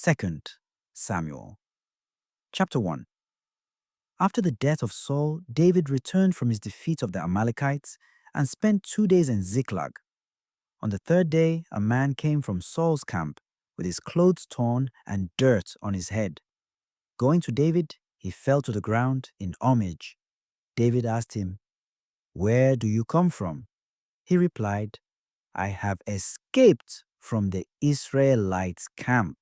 2 Samuel. Chapter 1. After the death of Saul, David returned from his defeat of the Amalekites and spent 2 days in Ziklag. On the third day, a man came from Saul's camp with his clothes torn and dirt on his head. Going to David, he fell to the ground in homage. David asked him, "Where do you come from?" He replied, "I have escaped from the Israelites' camp."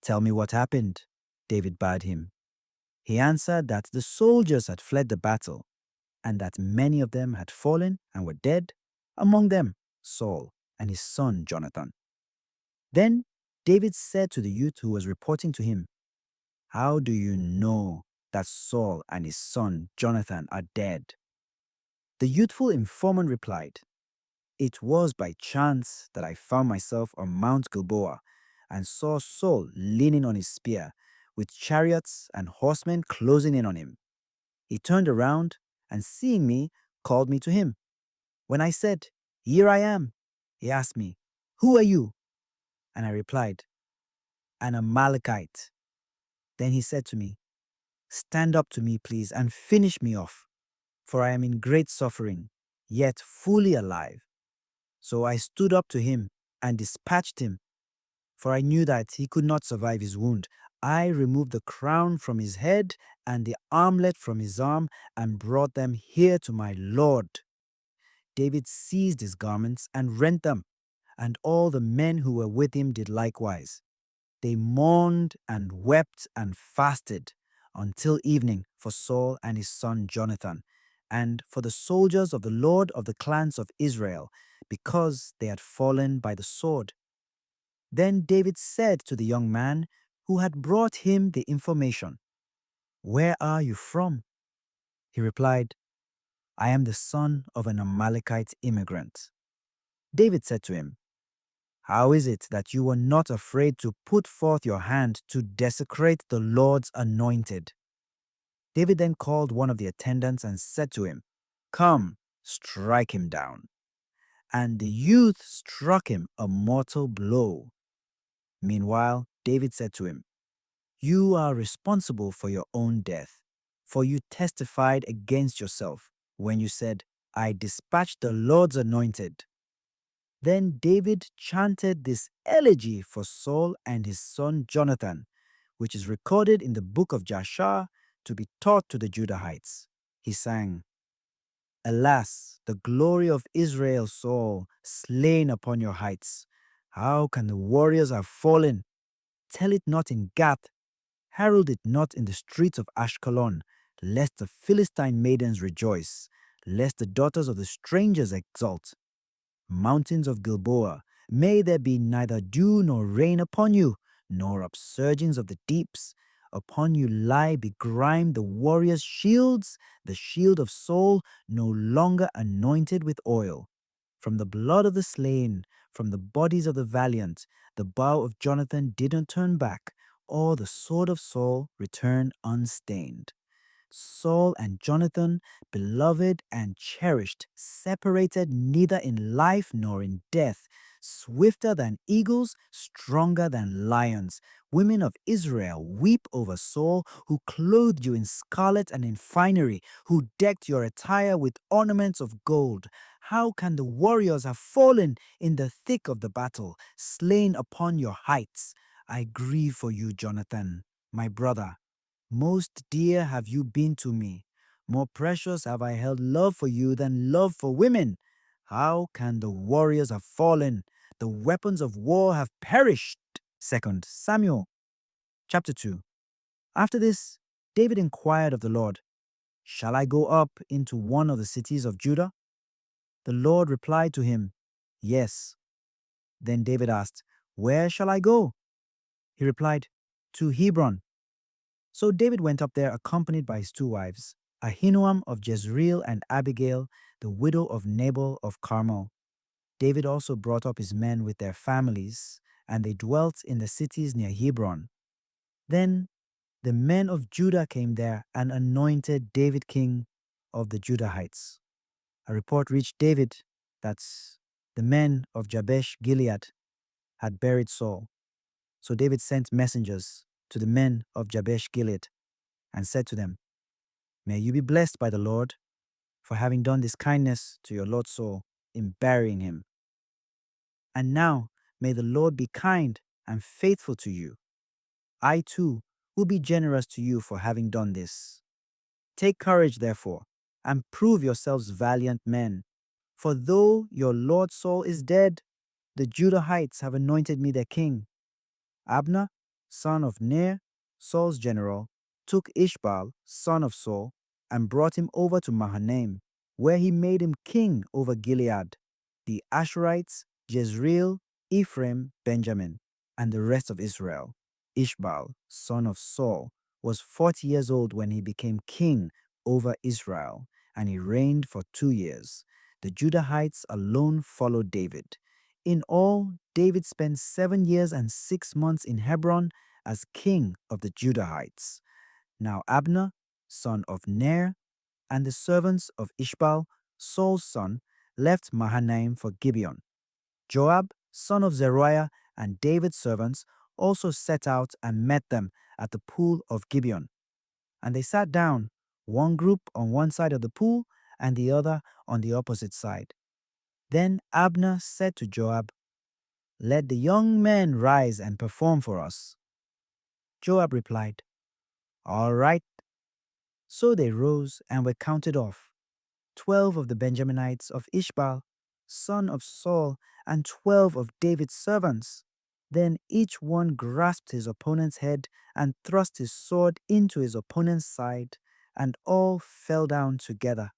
"Tell me what happened," David bade him. He answered that the soldiers had fled the battle, and that many of them had fallen and were dead, among them Saul and his son Jonathan. Then David said to the youth who was reporting to him, "How do you know that Saul and his son Jonathan are dead?" The youthful informant replied, "It was by chance that I found myself on Mount Gilboa and saw Saul leaning on his spear, with chariots and horsemen closing in on him. He turned around and, seeing me, called me to him. When I said, 'Here I am,' he asked me, 'Who are you?' And I replied, 'An Amalekite.' Then he said to me, 'Stand up to me, please, and finish me off, for I am in great suffering, yet fully alive.' So I stood up to him and dispatched him, for I knew that he could not survive his wound. I removed the crown from his head and the armlet from his arm and brought them here to my lord." David seized his garments and rent them, and all the men who were with him did likewise. They mourned and wept and fasted until evening for Saul and his son Jonathan, and for the soldiers of the Lord of the clans of Israel, because they had fallen by the sword. Then David said to the young man who had brought him the information, "Where are you from?" He replied, "I am the son of an Amalekite immigrant." David said to him, "How is it that you were not afraid to put forth your hand to desecrate the Lord's anointed?" David then called one of the attendants and said to him, "Come, strike him down." And the youth struck him a mortal blow. Meanwhile, David said to him, "You are responsible for your own death, for you testified against yourself when you said, 'I dispatched the Lord's anointed.'" Then David chanted this elegy for Saul and his son Jonathan, which is recorded in the book of Jasher to be taught to the Judahites. He sang, "Alas, the glory of Israel, Saul, slain upon your heights. How can the warriors have fallen? Tell it not in Gath, herald it not in the streets of Ashkelon, lest the Philistine maidens rejoice, lest the daughters of the strangers exult. Mountains of Gilboa, may there be neither dew nor rain upon you, nor upsurgings of the deeps. Upon you lie begrimed the warriors' shields, the shield of Saul, no longer anointed with oil. From the blood of the slain, from the bodies of the valiant, the bow of Jonathan didn't turn back, or the sword of Saul return unstained. Saul and Jonathan, beloved and cherished, separated neither in life nor in death, swifter than eagles, stronger than lions. Women of Israel, weep over Saul, who clothed you in scarlet and in finery, who decked your attire with ornaments of gold. How can the warriors have fallen in the thick of the battle, slain upon your heights? I grieve for you, Jonathan, my brother. Most dear have you been to me. More precious have I held love for you than love for women. How can the warriors have fallen? The weapons of war have perished. 2 Samuel chapter 2. After this, David inquired of the Lord, "Shall I go up into one of the cities of Judah?" The Lord replied to him, "Yes." Then David asked, "Where shall I go?" He replied, "To Hebron." So David went up there accompanied by his two wives, Ahinoam of Jezreel and Abigail, the widow of Nabal of Carmel. David also brought up his men with their families, and they dwelt in the cities near Hebron. Then the men of Judah came there and anointed David king of the Judahites. A report reached David that the men of Jabesh Gilead had buried Saul. So David sent messengers to the men of Jabesh Gilead and said to them, "May you be blessed by the Lord for having done this kindness to your Lord Saul in burying him. And now may the Lord be kind and faithful to you. I too will be generous to you for having done this. Take courage, therefore, and prove yourselves valiant men. For though your Lord Saul is dead, the Judahites have anointed me their king." Abner, son of Ner, Saul's general, took Ishbaal, son of Saul, and brought him over to Mahanaim, where he made him king over Gilead, the Ashurites, Jezreel, Ephraim, Benjamin, and the rest of Israel. Ishbaal, son of Saul, was 40 years old when he became king over Israel, and he reigned for 2 years. The Judahites alone followed David. In all, David spent 7 years and 6 months in Hebron as king of the Judahites. Now Abner, son of Ner, and the servants of Ishbaal, Saul's son, left Mahanaim for Gibeon. Joab, son of Zeruiah, and David's servants also set out and met them at the pool of Gibeon. And they sat down, one group on one side of the pool and the other on the opposite side. Then Abner said to Joab, "Let the young men rise and perform for us." Joab replied, "All right." So they rose and were counted off, 12 of the Benjaminites of Ishbaal, son of Saul, and 12 of David's servants. Then each one grasped his opponent's head and thrust his sword into his opponent's side, and all fell down together.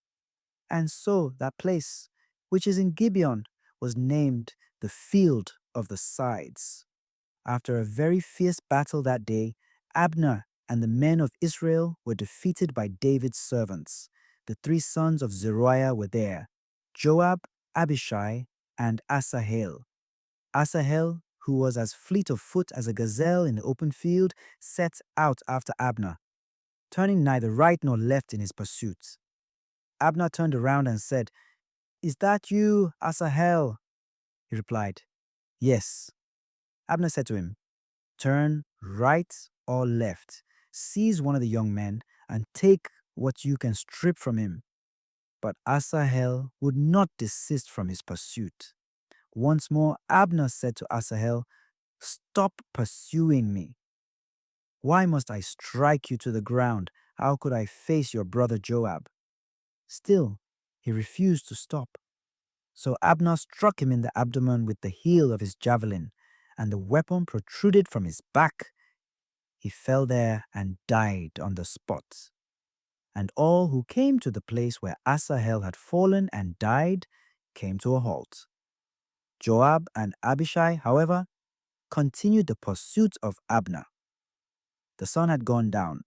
And so that place, which is in Gibeon, was named the Field of the Sides. After a very fierce battle that day, Abner and the men of Israel were defeated by David's servants. The 3 sons of Zeruiah were there: Joab, Abishai, and Asahel. Asahel, who was as fleet of foot as a gazelle in the open field, set out after Abner, turning neither right nor left in his pursuit. Abner turned around and said, "Is that you, Asahel?" He replied, "Yes." Abner said to him, "Turn right or left, seize one of the young men, and take what you can strip from him." But Asahel would not desist from his pursuit. Once more Abner said to Asahel, "Stop pursuing me. Why must I strike you to the ground? How could I face your brother Joab?" Still, he refused to stop. So Abner struck him in the abdomen with the heel of his javelin, and the weapon protruded from his back. He fell there and died on the spot. And all who came to the place where Asahel had fallen and died came to a halt. Joab and Abishai, however, continued the pursuit of Abner. The sun had gone down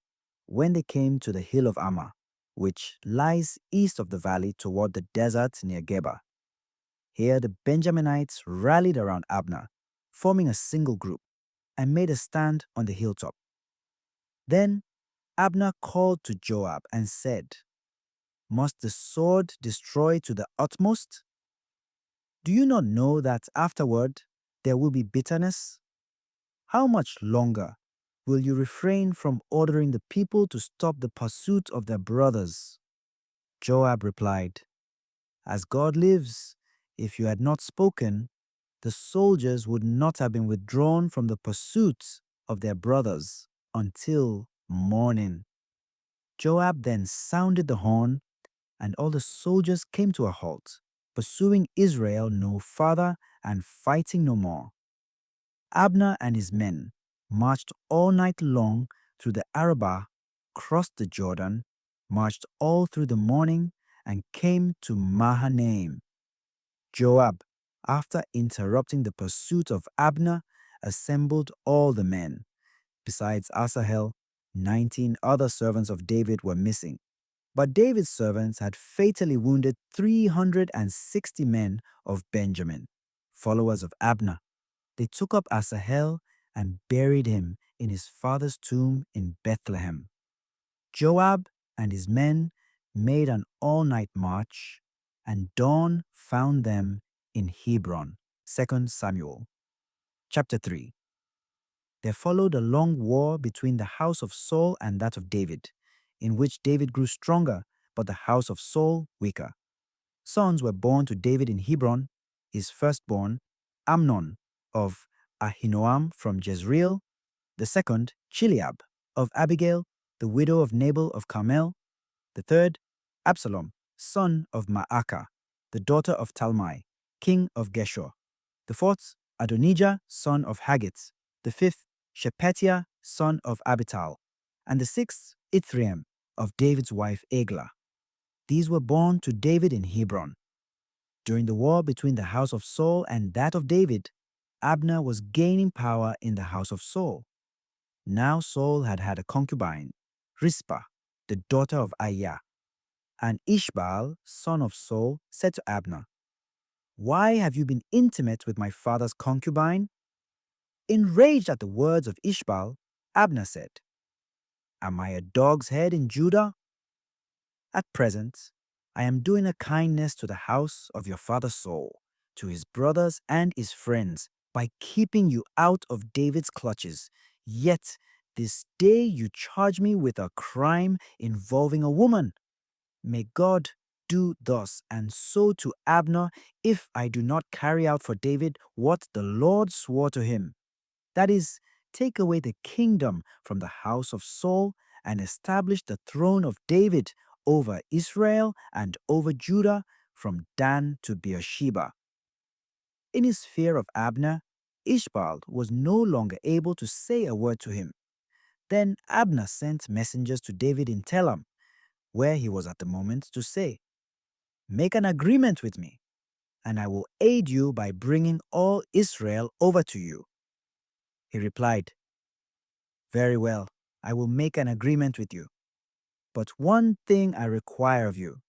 when they came to the hill of Ammah, which lies east of the valley toward the desert near Geba. Here the Benjaminites rallied around Abner, forming a single group, and made a stand on the hilltop. Then Abner called to Joab and said, "Must the sword destroy to the utmost? Do you not know that afterward there will be bitterness? How much longer will you refrain from ordering the people to stop the pursuit of their brothers?" Joab replied, "As God lives, if you had not spoken, the soldiers would not have been withdrawn from the pursuit of their brothers until morning." Joab then sounded the horn, and all the soldiers came to a halt, pursuing Israel no farther and fighting no more. Abner and his men marched all night long through the Arabah, crossed the Jordan, marched all through the morning, and came to Mahanaim. Joab, after interrupting the pursuit of Abner, assembled all the men. Besides Asahel, 19 other servants of David were missing. But David's servants had fatally wounded 360 men of Benjamin, followers of Abner. They took up Asahel and buried him in his father's tomb in Bethlehem. Joab and his men made an all-night march, and dawn found them in Hebron. 2 Samuel chapter 3. There followed a long war between the house of Saul and that of David, in which David grew stronger, but the house of Saul weaker. Sons were born to David in Hebron, his firstborn, Amnon of Ahinoam from Jezreel, the second, Chileab of Abigail, the widow of Nabal of Carmel, the third, Absalom, son of Maacah, the daughter of Talmai, king of Geshur, the fourth, Adonijah, son of Haggith, the fifth, Shephatiah, son of Abital, and the sixth, Ithream, of David's wife Eglah. These were born to David in Hebron. During the war between the house of Saul and that of David, Abner was gaining power in the house of Saul. Now Saul had had a concubine, Rizpah, the daughter of Aiah. And Ishbaal, son of Saul, said to Abner, "Why have you been intimate with my father's concubine?" Enraged at the words of Ishbaal, Abner said, "Am I a dog's head in Judah? At present, I am doing a kindness to the house of your father Saul, to his brothers and his friends, by keeping you out of David's clutches. Yet this day you charge me with a crime involving a woman. May God do thus and so to Abner if I do not carry out for David what the Lord swore to him. That is, take away the kingdom from the house of Saul and establish the throne of David over Israel and over Judah from Dan to Beersheba." In his fear of Abner, Ishbaal was no longer able to say a word to him. Then Abner sent messengers to David in Telam, where he was at the moment, to say, "Make an agreement with me, and I will aid you by bringing all Israel over to you." He replied, "Very well, I will make an agreement with you. But one thing I require of you.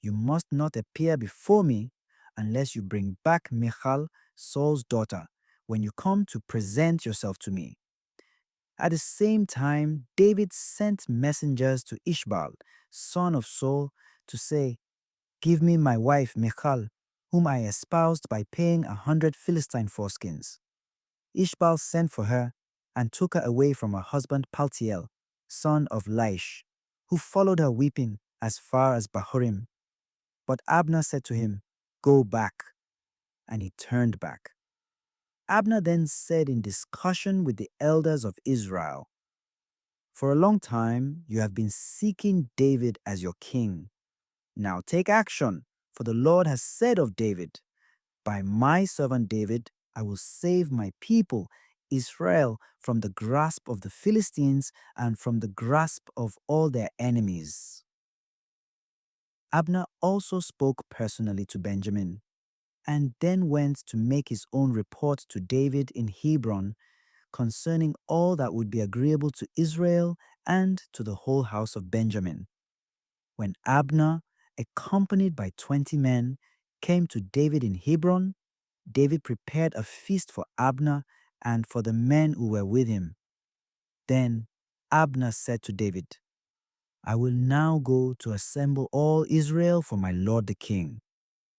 You must not appear before me unless you bring back Michal, Saul's daughter, when you come to present yourself to me." At the same time, David sent messengers to Ishbaal, son of Saul, to say, "Give me my wife Michal, whom I espoused by paying 100 Philistine foreskins." Ishbaal sent for her and took her away from her husband Paltiel, son of Laish, who followed her weeping as far as Bahurim. But Abner said to him, "Go back." And he turned back. Abner then said in discussion with the elders of Israel, "For a long time you have been seeking David as your king. Now take action, for the Lord has said of David, 'By my servant David I will save my people, Israel, from the grasp of the Philistines and from the grasp of all their enemies.'" Abner also spoke personally to Benjamin, and then went to make his own report to David in Hebron concerning all that would be agreeable to Israel and to the whole house of Benjamin. When Abner, accompanied by 20 men, came to David in Hebron, David prepared a feast for Abner and for the men who were with him. Then Abner said to David, "I will now go to assemble all Israel for my lord the king,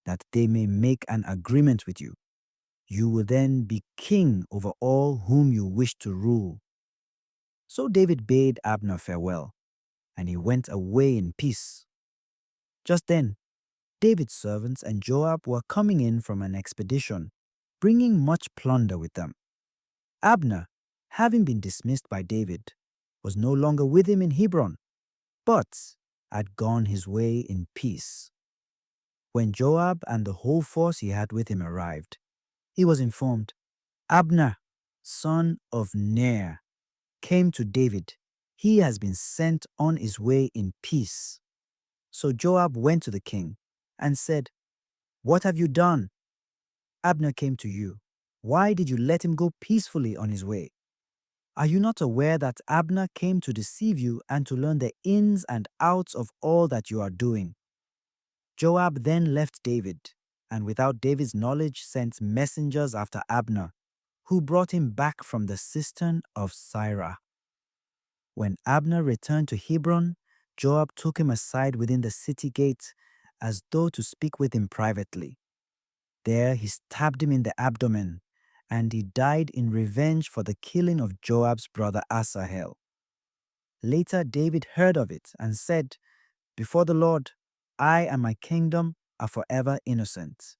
that they may make an agreement with you. You will then be king over all whom you wish to rule." So David bade Abner farewell, and he went away in peace. Just then, David's servants and Joab were coming in from an expedition, bringing much plunder with them. Abner, having been dismissed by David, was no longer with him in Hebron, but had gone his way in peace. When Joab and the whole force he had with him arrived, he was informed, "Abner, son of Ner, came to David. He has been sent on his way in peace." So Joab went to the king and said, "What have you done? Abner came to you. Why did you let him go peacefully on his way? Are you not aware that Abner came to deceive you and to learn the ins and outs of all that you are doing?" Joab then left David, and without David's knowledge sent messengers after Abner, who brought him back from the cistern of Sirah. When Abner returned to Hebron, Joab took him aside within the city gate, as though to speak with him privately. There he stabbed him in the abdomen and he died in revenge for the killing of Joab's brother Asahel. Later David heard of it and said, "Before the Lord, I and my kingdom are forever innocent.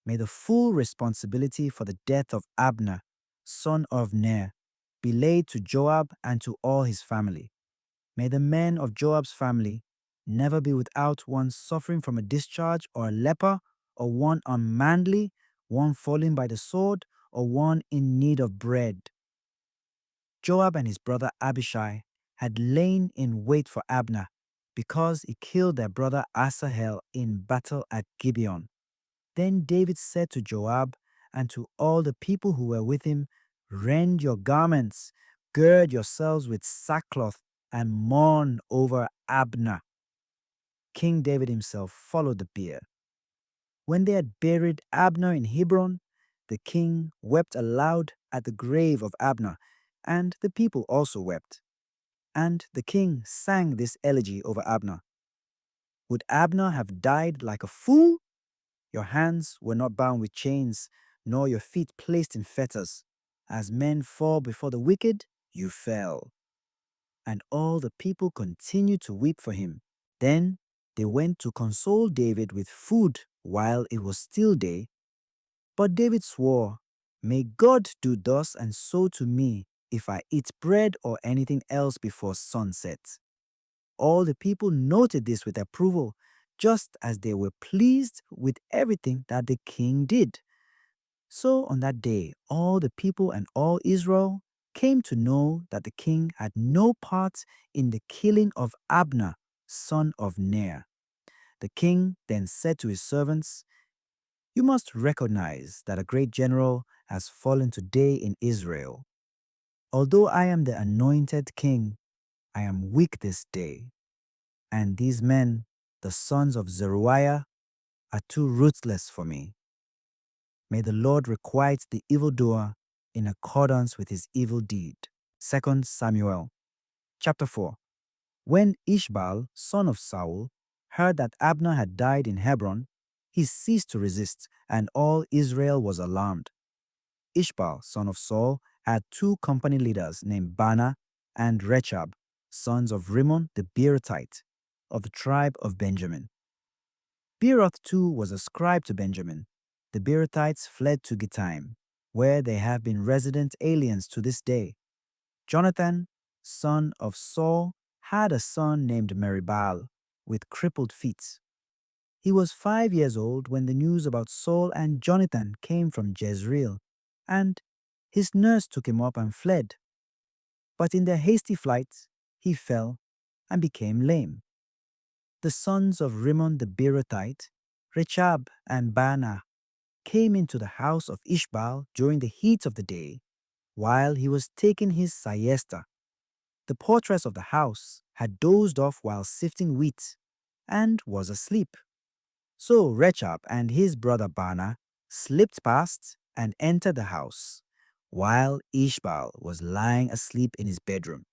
May the full responsibility for the death of Abner, son of Ner, be laid to Joab and to all his family. May the men of Joab's family never be without one suffering from a discharge or a leper, or one unmanly, one fallen by the sword, or one in need of bread." Joab and his brother Abishai had lain in wait for Abner because he killed their brother Asahel in battle at Gibeon. Then David said to Joab and to all the people who were with him, "Rend your garments, gird yourselves with sackcloth, and mourn over Abner." King David himself followed the bier. When they had buried Abner in Hebron, the king wept aloud at the grave of Abner, and the people also wept. And the king sang this elegy over Abner: "Would Abner have died like a fool? Your hands were not bound with chains, nor your feet placed in fetters. As men fall before the wicked, you fell." And all the people continued to weep for him. Then they went to console David with food while it was still day. But David swore, "May God do thus and so to me if I eat bread or anything else before sunset." All the people noted this with approval, just as they were pleased with everything that the king did. So on that day, all the people and all Israel came to know that the king had no part in the killing of Abner, son of Ner. The king then said to his servants, "You must recognize that a great general has fallen today in Israel. Although I am the anointed king, I am weak this day, and these men, the sons of Zeruiah, are too ruthless for me. May the Lord requite the evildoer in accordance with his evil deed." 2 Samuel chapter 4. When Ishbaal, son of Saul, heard that Abner had died in Hebron, he ceased to resist, and all Israel was alarmed. Ishbaal, son of Saul, had two company leaders named Bana and Rechab, sons of Rimmon the Beerothite, of the tribe of Benjamin. Beeroth too was ascribed to Benjamin. The Beerothites fled to Gittaim, where they have been resident aliens to this day. Jonathan, son of Saul, had a son named Meribbaal, with crippled feet. He was 5 years old when the news about Saul and Jonathan came from Jezreel, and his nurse took him up and fled. But in their hasty flight, he fell and became lame. The sons of Rimmon the Beerothite, Rechab and Baanah, came into the house of Ishbaal during the heat of the day, while he was taking his siesta. The portress of the house had dozed off while sifting wheat, and was asleep. So Rechab and his brother Baanah slipped past and entered the house, while Ishbaal was lying asleep in his bedroom.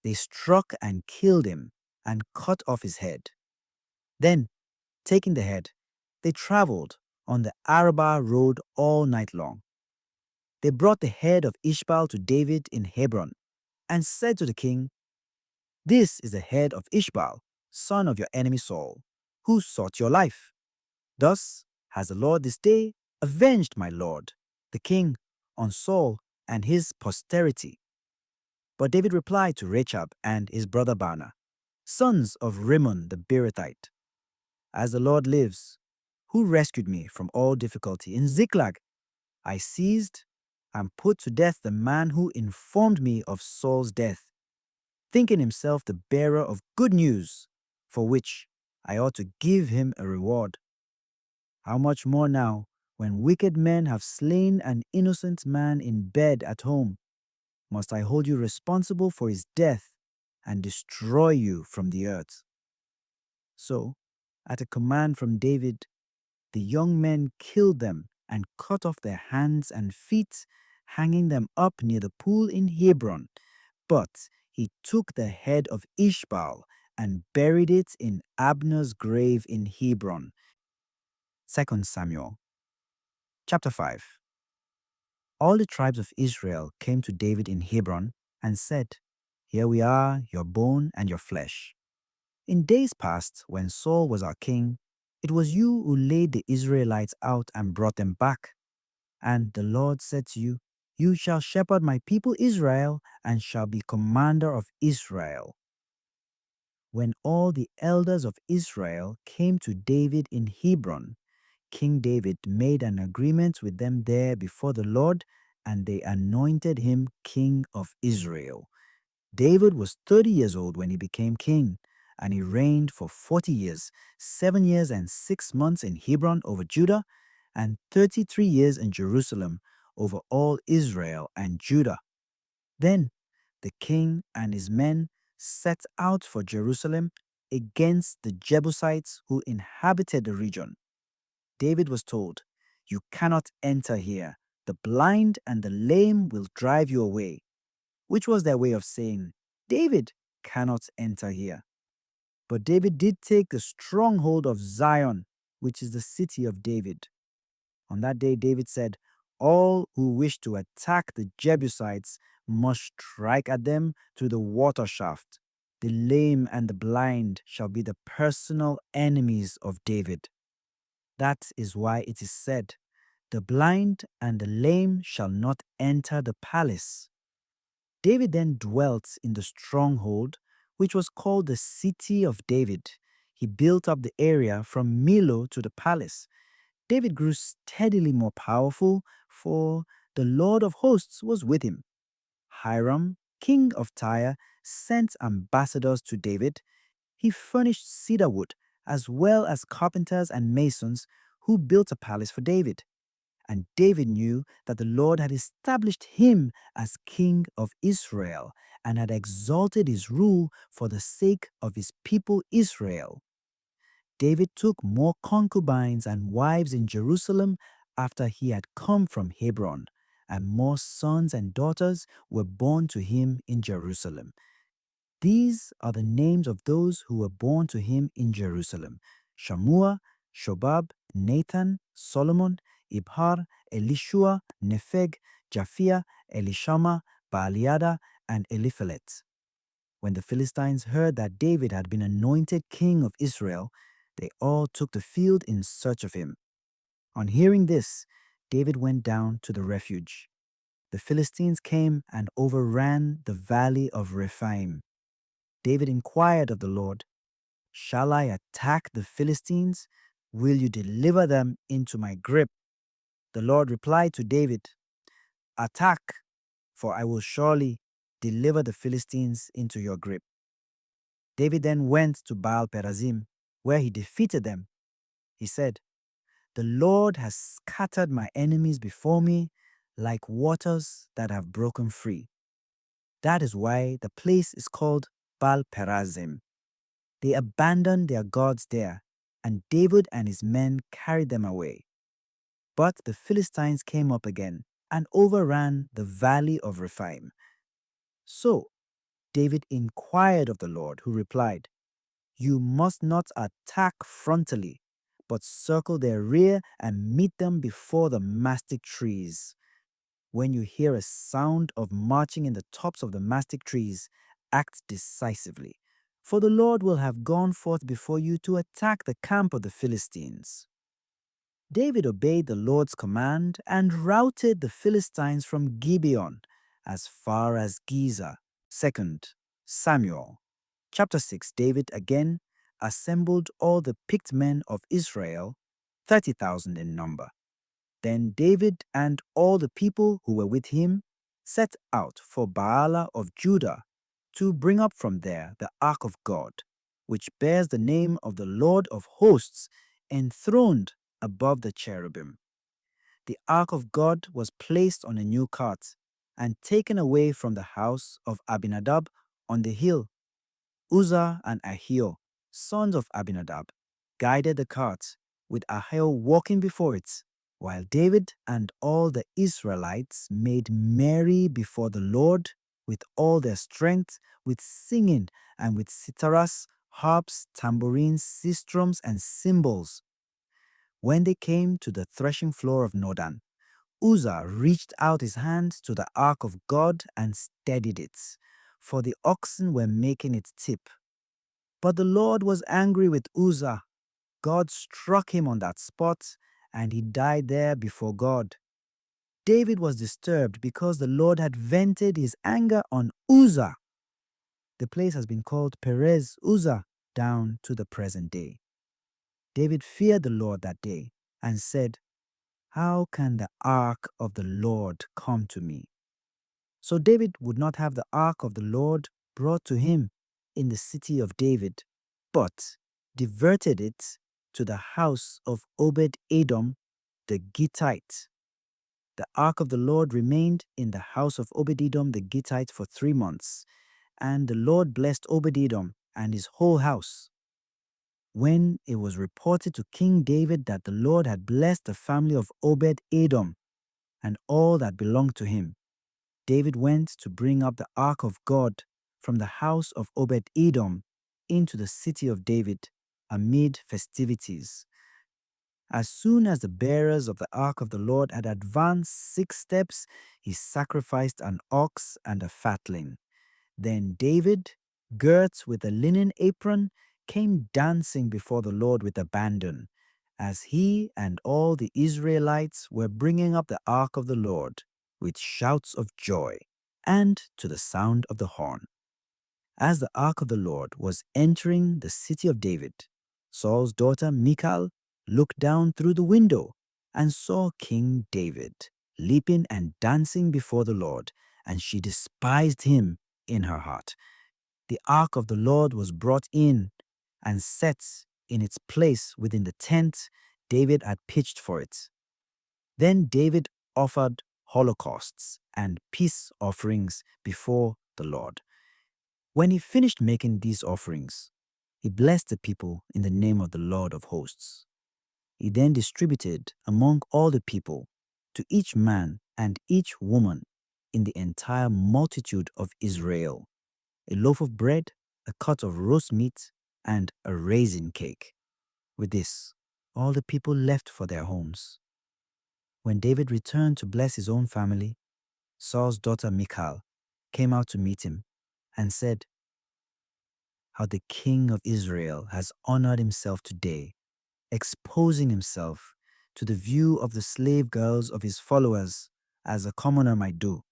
They struck and killed him and cut off his head. Then, taking the head, they traveled on the Arabah road all night long. They brought the head of Ishbaal to David in Hebron and said to the king, "This is the head of Ishbaal, son of your enemy Saul, who sought your life. Thus has the Lord this day avenged my lord, the king, on Saul and his posterity." But David replied to Rechab and his brother Baanah, sons of Rimmon the Beerothite, "As the Lord lives, who rescued me from all difficulty in Ziklag, I seized and put to death the man who informed me of Saul's death, thinking himself the bearer of good news, for which I ought to give him a reward. How much more now, when wicked men have slain an innocent man in bed at home, must I hold you responsible for his death and destroy you from the earth?" So, at a command from David, the young men killed them and cut off their hands and feet, hanging them up near the pool in Hebron. But he took the head of Ishbaal and buried it in Abner's grave in Hebron. 2 Samuel chapter 5. All the tribes of Israel came to David in Hebron and said, "Here we are, your bone and your flesh. In days past, when Saul was our king, it was you who laid the Israelites out and brought them back. And the Lord said to you, 'You shall shepherd my people Israel and shall be commander of Israel.'" When all the elders of Israel came to David in Hebron, King David made an agreement with them there before the Lord, and they anointed him king of Israel. David was 30 years old when he became king, and he reigned for 40 years, 7 years and 6 months in Hebron over Judah, and 33 years in Jerusalem over all Israel and Judah. Then the king and his men set out for Jerusalem against the Jebusites who inhabited the region. David was told, "You cannot enter here. The blind and the lame will drive you away," which was their way of saying, "David cannot enter here." But David did take the stronghold of Zion, which is the city of David. On that day, David said, "All who wish to attack the Jebusites must strike at them through the water shaft. The lame and the blind shall be the personal enemies of David." That is why it is said, "The blind and the lame shall not enter the palace." David then dwelt in the stronghold, which was called the City of David. He built up the area from Millo to the palace. David grew steadily more powerful, for the Lord of hosts was with him. Hiram, king of Tyre, sent ambassadors to David. He furnished cedar wood, as well as carpenters and masons who built a palace for David. And David knew that the Lord had established him as king of Israel and had exalted his rule for the sake of his people Israel. David took more concubines and wives in Jerusalem after he had come from Hebron, and more sons and daughters were born to him in Jerusalem. These are the names of those who were born to him in Jerusalem: Shammua, Shobab, Nathan, Solomon, Ibhar, Elishua, Nepheg, Japhia, Elishama, Baaliada, and Eliphelet. When the Philistines heard that David had been anointed king of Israel, they all took the field in search of him. On hearing this, David went down to the refuge. The Philistines came and overran the valley of Rephaim. David inquired of the Lord, "Shall I attack the Philistines? Will you deliver them into my grip?" The Lord replied to David, "Attack, for I will surely deliver the Philistines into your grip." David then went to Baal Perazim, where he defeated them. He said, "The Lord has scattered my enemies before me like waters that have broken free." That is why the place is called Baal Perazim. They abandoned their gods there, and David and his men carried them away. But the Philistines came up again and overran the valley of Rephaim. So David inquired of the Lord, who replied, "You must not attack frontally, but circle their rear and meet them before the mastic trees. When you hear a sound of marching in the tops of the mastic trees, act decisively, for the Lord will have gone forth before you to attack the camp of the Philistines." David obeyed the Lord's command and routed the Philistines from Gibeon as far as Giza. 2 Samuel chapter 6. David again assembled all the picked men of Israel, 30,000 in number. Then David and all the people who were with him set out for Baalah of Judah to bring up from there the ark of God, which bears the name of the Lord of hosts, enthroned above the cherubim. The ark of God was placed on a new cart and taken away from the house of Abinadab on the hill. Uzzah and Ahio, sons of Abinadab, guided the cart, with Ahio walking before it, while David and all the Israelites made merry before the Lord with all their strength, with singing and with citharas, harps, tambourines, sistrums, and cymbals. When they came to the threshing floor of Nordan, Uzzah reached out his hand to the ark of God and steadied it, for the oxen were making it tip. But the Lord was angry with Uzzah. God struck him on that spot, and he died there before God. David was disturbed because the Lord had vented his anger on Uzzah. The place has been called Perez Uzzah down to the present day. David feared the Lord that day and said, "How can the ark of the Lord come to me?" So David would not have the ark of the Lord brought to him in the city of David, but diverted it to the house of Obed-Edom the Gittite. The ark of the Lord remained in the house of Obed-Edom the Gittite for 3 months, and the Lord blessed Obed-Edom and his whole house. When it was reported to King David that the Lord had blessed the family of Obed-Edom and all that belonged to him, David went to bring up the ark of God from the house of Obed-Edom into the city of David amid festivities. As soon as the bearers of the ark of the Lord had advanced 6 steps, he sacrificed an ox and a fatling. Then David, girt with a linen apron, came dancing before the Lord with abandon, as he and all the Israelites were bringing up the ark of the Lord with shouts of joy and to the sound of the horn. As the ark of the Lord was entering the city of David, Saul's daughter Michal looked down through the window and saw King David leaping and dancing before the Lord, and she despised him in her heart. The ark of the Lord was brought in and set in its place within the tent David had pitched for it. Then David offered holocausts and peace offerings before the Lord. When he finished making these offerings, he blessed the people in the name of the Lord of hosts. He then distributed among all the people, to each man and each woman in the entire multitude of Israel, a loaf of bread, a cut of roast meat, and a raisin cake. With this, all the people left for their homes. When David returned to bless his own family, Saul's daughter Michal came out to meet him and said, "How the king of Israel has honored himself today, exposing himself to the view of the slave girls of his followers as a commoner might do."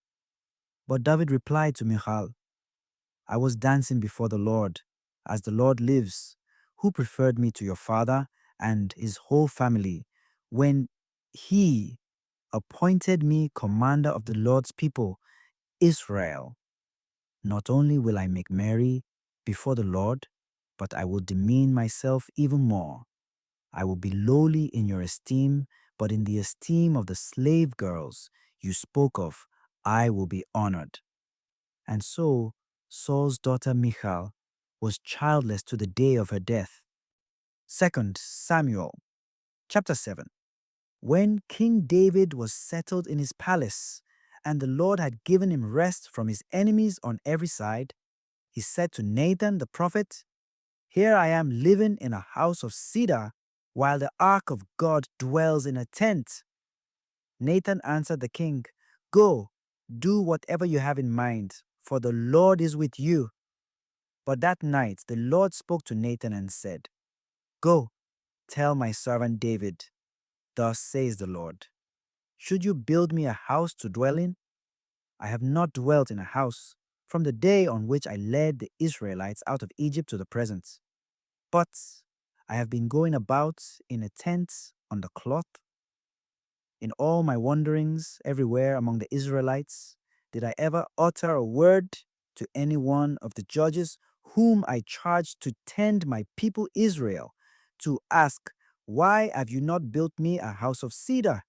But David replied to Michal, "I was dancing before the Lord, as the Lord lives, who preferred me to your father and his whole family, when he appointed me commander of the Lord's people, Israel. Not only will I make merry before the Lord, but I will demean myself even more. I will be lowly in your esteem, but in the esteem of the slave girls you spoke of, I will be honored." And so Saul's daughter Michal was childless to the day of her death. 2 Samuel chapter 7. When King David was settled in his palace, and the Lord had given him rest from his enemies on every side, he said to Nathan the prophet, "Here I am living in a house of cedar, while the ark of God dwells in a tent." Nathan answered the king, "Go, do whatever you have in mind, for the Lord is with you." But that night the Lord spoke to Nathan and said, "Go, tell my servant David, thus says the Lord, should you build me a house to dwell in? I have not dwelt in a house from the day on which I led the Israelites out of Egypt to the present. But I have been going about in a tent on the cloth. In all my wanderings everywhere among the Israelites, did I ever utter a word to any one of the judges whom I charged to tend my people Israel, to ask, why have you not built me a house of cedar?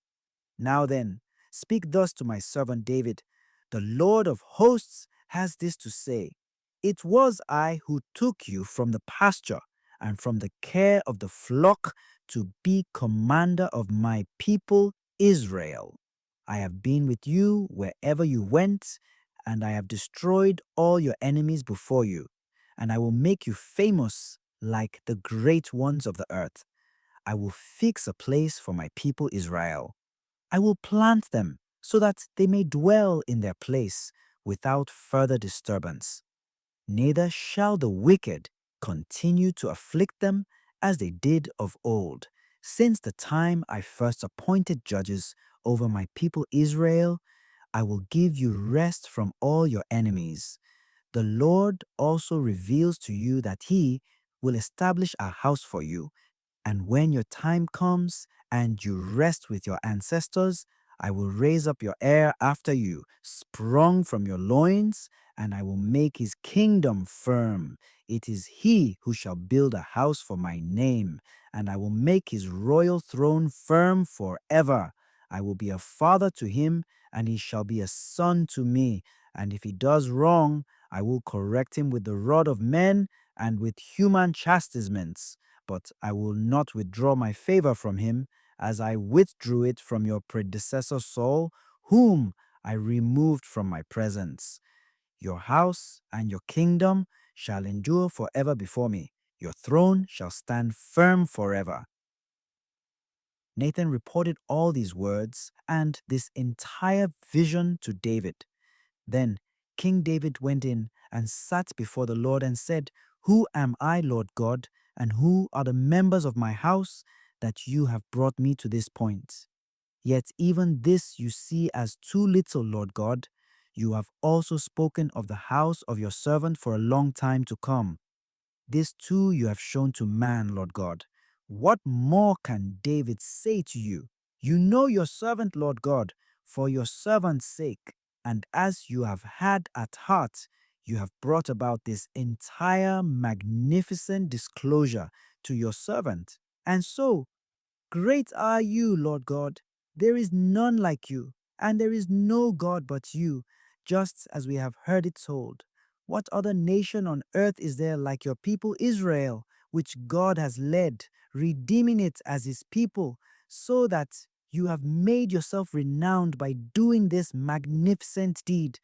Now then, speak thus to my servant David. The Lord of hosts has this to say, it was I who took you from the pasture and from the care of the flock to be commander of my people Israel. I have been with you wherever you went, and I have destroyed all your enemies before you, and I will make you famous like the great ones of the earth. I will fix a place for my people Israel. I will plant them so that they may dwell in their place without further disturbance. Neither shall the wicked continue to afflict them as they did of old, since the time I first appointed judges over my people Israel. I will give you rest from all your enemies. The Lord also reveals to you that He will establish a house for you, and when your time comes and you rest with your ancestors, I will raise up your heir after you, sprung from your loins, and I will make his kingdom firm. It is he who shall build a house for my name, and I will make his royal throne firm forever. I will be a father to him, and he shall be a son to me. And if he does wrong, I will correct him with the rod of men and with human chastisements. But I will not withdraw my favor from him, as I withdrew it from your predecessor Saul, whom I removed from my presence. Your house and your kingdom shall endure forever before me. Your throne shall stand firm forever. Nathan reported all these words and this entire vision to David. Then King David went in and sat before the Lord and said, "Who am I, Lord God, and who are the members of my house that you have brought me to this point? Yet even this you see as too little, Lord God. You have also spoken of the house of your servant for a long time to come. This too you have shown to man, Lord God. What more can David say to you? You know your servant, Lord God, for your servant's sake, and as you have had at heart, you have brought about this entire magnificent disclosure to your servant. And so, great are you, Lord God. There is none like you, and there is no God but you, just as we have heard it told. What other nation on earth is there like your people Israel, which God has led, redeeming it as his people, so that you have made yourself renowned by doing this magnificent deed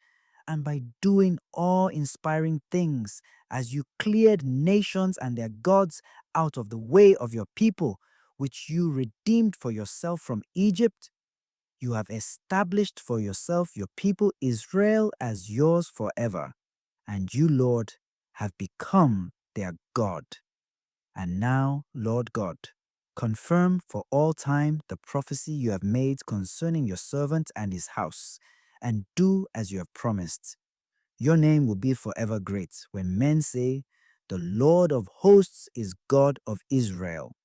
and by doing awe-inspiring things as you cleared nations and their gods out of the way of your people, which you redeemed for yourself from Egypt? You have established for yourself your people Israel as yours forever, and you, Lord, have become their God. And now, Lord God, confirm for all time the prophecy you have made concerning your servant and his house, and do as you have promised. Your name will be forever great when men say, "The Lord of hosts is God of Israel,"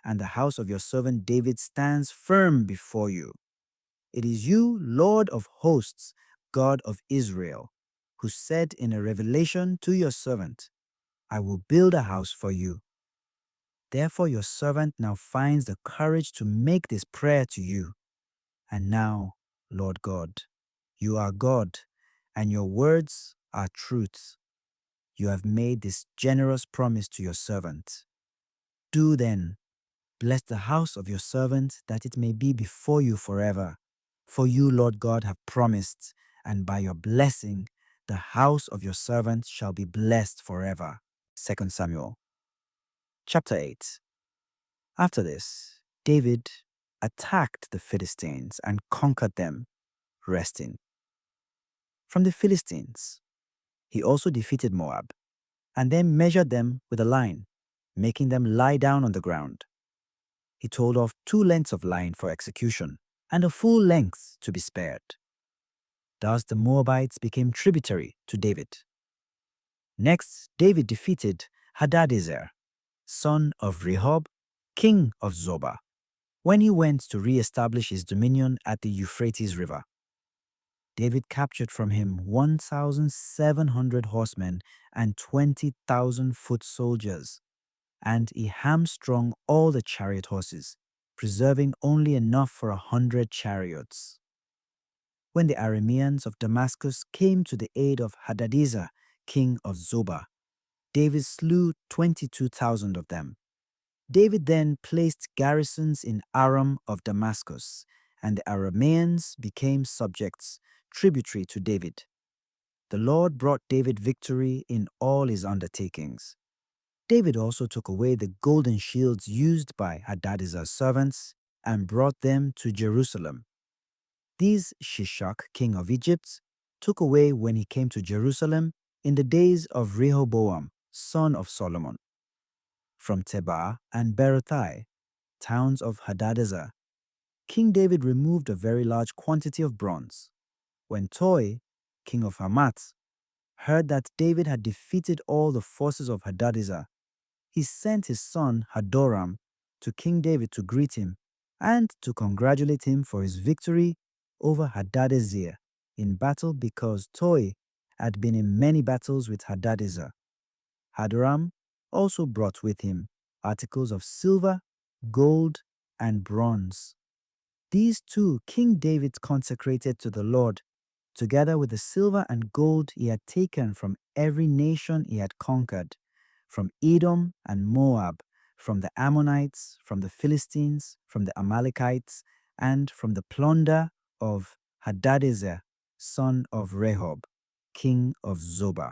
and the house of your servant David stands firm before you. It is you, Lord of hosts, God of Israel, who said in a revelation to your servant, "I will build a house for you." Therefore your servant now finds the courage to make this prayer to you. And now, Lord God, you are God, and your words are truth. You have made this generous promise to your servant. Do then, bless the house of your servant, that it may be before you forever. For you, Lord God, have promised, and by your blessing, the house of your servant shall be blessed forever. 2 Samuel chapter 8. After this, David attacked the Philistines and conquered them, resting. From the Philistines, he also defeated Moab, and then measured them with a line, making them lie down on the ground. He told off 2 lengths of line for execution, and a full length to be spared. Thus the Moabites became tributary to David. Next, David defeated Hadadezer, son of Rehob, king of Zobah, when he went to re-establish his dominion at the Euphrates River. David captured from him 1,700 horsemen and 20,000 foot soldiers, and he hamstrung all the chariot horses, preserving only enough for 100 chariots. When the Arameans of Damascus came to the aid of Hadadezer, king of Zobah, David slew 22,000 of them. David then placed garrisons in Aram of Damascus, and the Arameans became subjects, tributary to David. The Lord brought David victory in all his undertakings. David also took away the golden shields used by Hadadezer's servants and brought them to Jerusalem. These Shishak, king of Egypt, took away when he came to Jerusalem in the days of Rehoboam, son of Solomon. From Tebah and Berothai, towns of Hadadezer, King David removed a very large quantity of bronze. When Toi, king of Hamath, heard that David had defeated all the forces of Hadadezer, he sent his son Hadoram to King David to greet him and to congratulate him for his victory over Hadadezer in battle, because Toi had been in many battles with Hadadezer. Hadoram also brought with him articles of silver, gold, and bronze. These two King David consecrated to the Lord, together with the silver and gold he had taken from every nation he had conquered, from Edom and Moab, from the Ammonites, from the Philistines, from the Amalekites, and from the plunder of Hadadezer, son of Rehob, king of Zobah.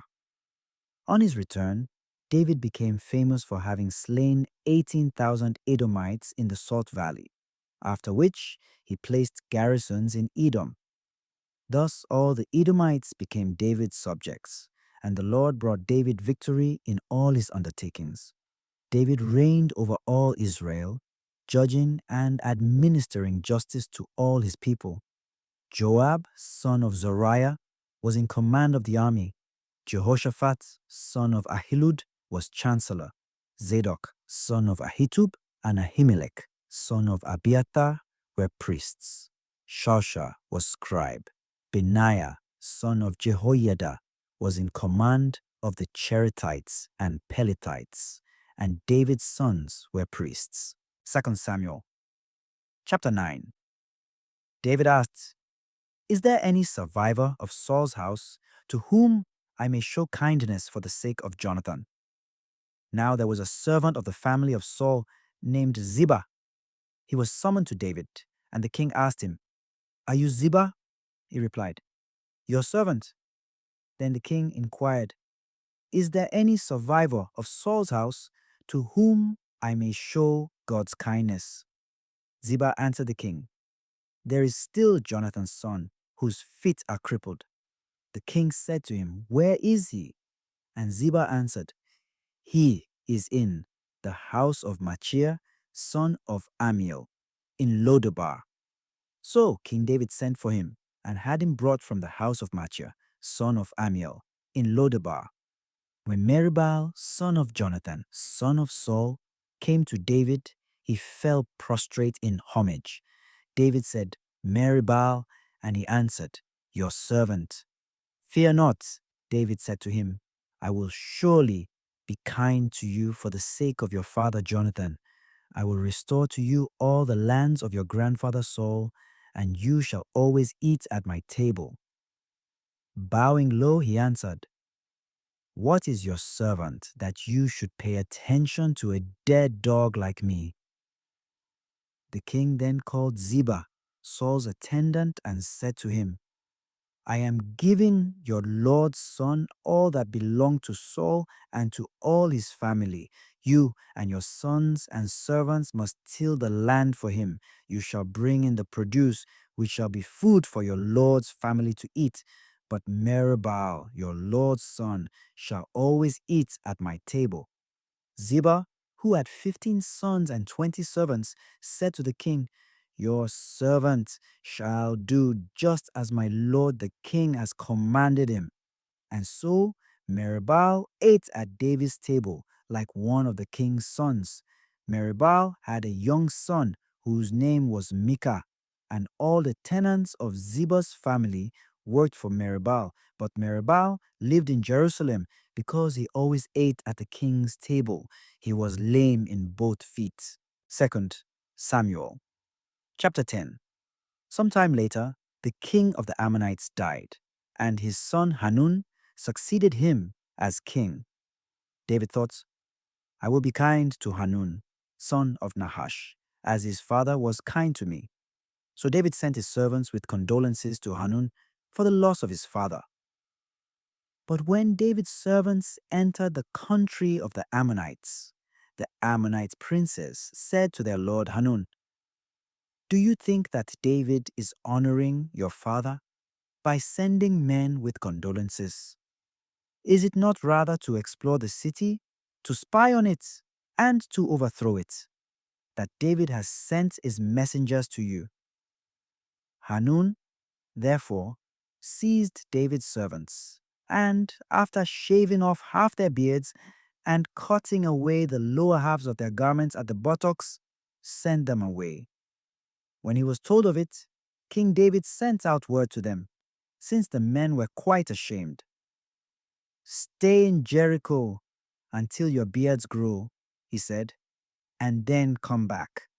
On his return, David became famous for having slain 18,000 Edomites in the Salt Valley, after which he placed garrisons in Edom. Thus all the Edomites became David's subjects, and the Lord brought David victory in all his undertakings. David reigned over all Israel, judging and administering justice to all his people. Joab, son of Zeruiah, was in command of the army. Jehoshaphat, son of Ahilud, was chancellor. Zadok, son of Ahitub, and Ahimelech, son of Abiathar, were priests. Shasha was scribe. Benaiah, son of Jehoiada, was in command of the Cherethites and Pelethites, and David's sons were priests. 2 Samuel chapter 9. David asked, "Is there any survivor of Saul's house to whom I may show kindness for the sake of Jonathan?" Now there was a servant of the family of Saul named Ziba. He was summoned to David, and the king asked him, "Are you Ziba?" He replied, "Your servant." Then the king inquired, "Is there any survivor of Saul's house to whom I may show God's kindness?" Ziba answered the king, "There is still Jonathan's son, whose feet are crippled." The king said to him, "Where is he?" And Ziba answered, "He is in the house of Machir, son of Amiel, in Lodebar." So King David sent for him and had him brought from the house of Machir, son of Amiel, in Lodebar. When Meribal, son of Jonathan, son of Saul, came to David, he fell prostrate in homage. David said, "Meribal," and he answered, "Your servant." "Fear not," David said to him, "I will surely be kind to you for the sake of your father Jonathan. I will restore to you all the lands of your grandfather Saul, and you shall always eat at my table." Bowing low, he answered, "What is your servant that you should pay attention to a dead dog like me?" The king then called Ziba, Saul's attendant, and said to him, "I am giving your lord's son all that belonged to Saul and to all his family. You and your sons and servants must till the land for him. You shall bring in the produce, which shall be food for your lord's family to eat. But Meribal, your lord's son, shall always eat at my table." Ziba, who had 15 sons and 20 servants, said to the king, "Your servant shall do just as my lord the king has commanded him." And so Meribal ate at David's table like one of the king's sons. Meribal had a young son whose name was Micah, and all the tenants of Ziba's family worked for Meribal. But Meribal lived in Jerusalem because he always ate at the king's table. He was lame in both feet. 2 Samuel chapter 10. Sometime later, the king of the Ammonites died, and his son Hanun succeeded him as king. David thought, "I will be kind to Hanun, son of Nahash, as his father was kind to me." So David sent his servants with condolences to Hanun for the loss of his father. But when David's servants entered the country of the Ammonites princes said to their lord Hanun, Do you think that David is honoring your father by sending men with condolences? Is it not rather to explore the city, to spy on it, and to overthrow it, that David has sent his messengers to you? Hanun, therefore, seized David's servants, and after shaving off half their beards and cutting away the lower halves of their garments at the buttocks, sent them away. When he was told of it, King David sent out word to them, since the men were quite ashamed. "Stay in Jericho until your beards grow," he said, "and then come back."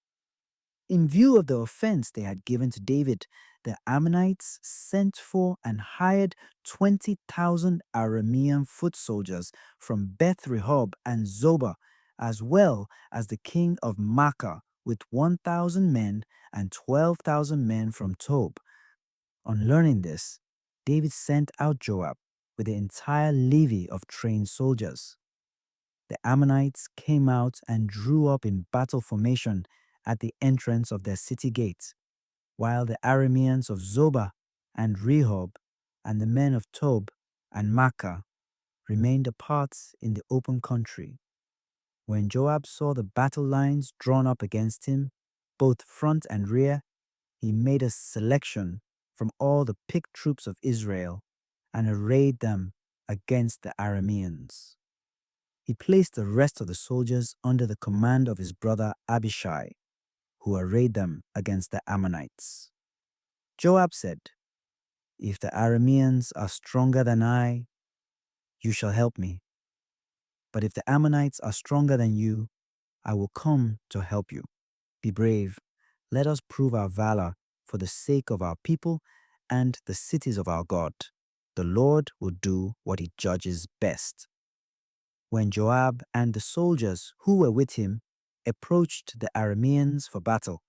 In view of the offense they had given to David, the Ammonites sent for and hired 20,000 Aramean foot soldiers from Beth Rehob and Zobah, as well as the king of Makkah with 1,000 men and 12,000 men from Tob. On learning this, David sent out Joab with the entire levy of trained soldiers. The Ammonites came out and drew up in battle formation at the entrance of their city gate, while the Arameans of Zobah and Rehob and the men of Tob and Makkah remained apart in the open country. When Joab saw the battle lines drawn up against him, both front and rear, he made a selection from all the picked troops of Israel and arrayed them against the Arameans. He placed the rest of the soldiers under the command of his brother Abishai, who arrayed them against the Ammonites. Joab said, "If the Arameans are stronger than I, you shall help me. But if the Ammonites are stronger than you, I will come to help you. Be brave. Let us prove our valor for the sake of our people and the cities of our God. The Lord will do what he judges best." When Joab and the soldiers who were with him approached the Arameans for battle,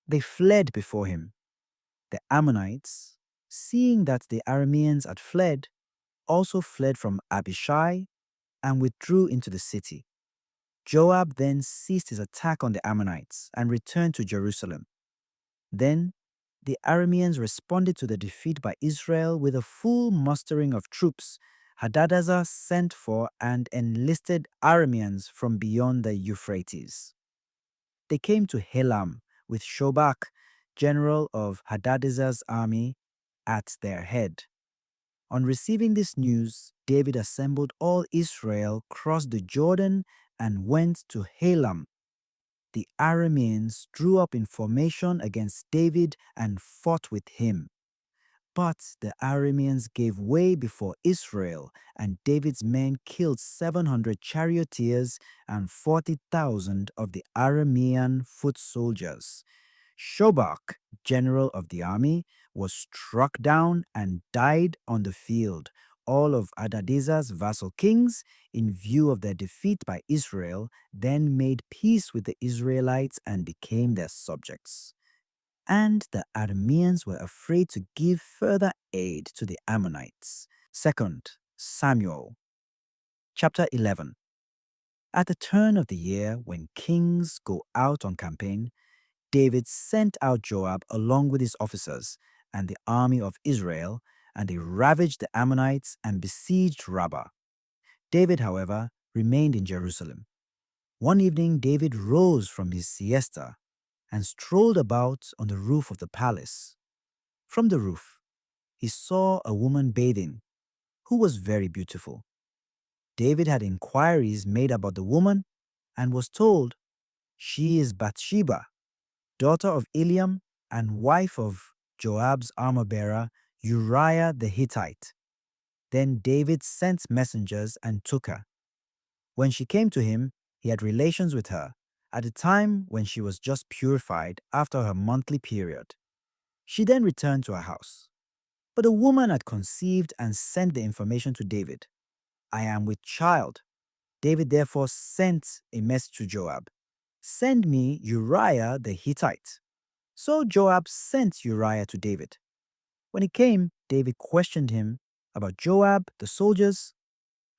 they fled before him. The Ammonites, seeing that the Arameans had fled, also fled from Abishai and withdrew into the city. Joab then ceased his attack on the Ammonites and returned to Jerusalem. Then the Arameans responded to the defeat by Israel with a full mustering of troops. Hadadezer sent for and enlisted Arameans from beyond the Euphrates. They came to Helam with Shobak, general of Hadadezer's army, at their head. On receiving this news, David assembled all Israel, crossed the Jordan, and went to Helam. The Arameans drew up in formation against David and fought with him. But the Arameans gave way before Israel, and David's men killed 700 charioteers and 40,000 of the Aramean foot soldiers. Shobak, general of the army, was struck down and died on the field. All of Hadadezer's vassal kings, in view of their defeat by Israel, then made peace with the Israelites and became their subjects. And the Arameans were afraid to give further aid to the Ammonites. 2 Samuel chapter 11. At the turn of the year, when kings go out on campaign, David sent out Joab along with his officers and the army of Israel, and they ravaged the Ammonites and besieged Rabbah. David, however, remained in Jerusalem. One evening, David rose from his siesta and strolled about on the roof of the palace. From the roof, he saw a woman bathing, who was very beautiful. David had inquiries made about the woman and was told, "She is Bathsheba, daughter of Eliam and wife of Joab's armor-bearer Uriah the Hittite." Then David sent messengers and took her. When she came to him, he had relations with her at a time when she was just purified after her monthly period. She then returned to her house. But the woman had conceived and sent the information to David. "I am with child." David therefore sent a message to Joab, "Send me Uriah the Hittite." So Joab sent Uriah to David. When he came, David questioned him about Joab, the soldiers,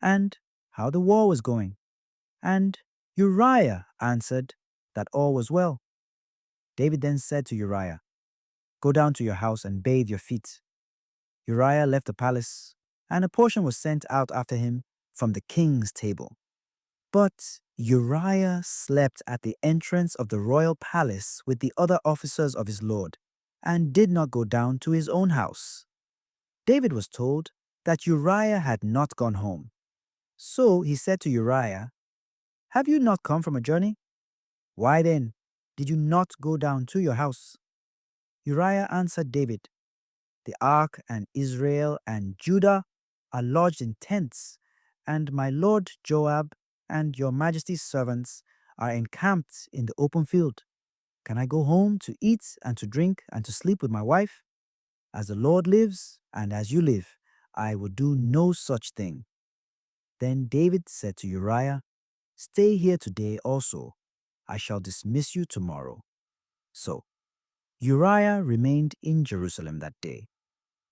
and how the war was going. And Uriah answered that all was well. David then said to Uriah, "Go down to your house and bathe your feet." Uriah left the palace, and a portion was sent out after him from the king's table. But Uriah slept at the entrance of the royal palace with the other officers of his lord, and did not go down to his own house. David was told that Uriah had not gone home. So he said to Uriah, "Have you not come from a journey? Why then did you not go down to your house?" Uriah answered David, "The ark and Israel and Judah are lodged in tents, and my lord Joab and your majesty's servants are encamped in the open field. Can I go home to eat and to drink and to sleep with my wife? As the Lord lives, and as you live, I will do no such thing." Then David said to Uriah, "Stay here today also. I shall dismiss you tomorrow." So Uriah remained in Jerusalem that day.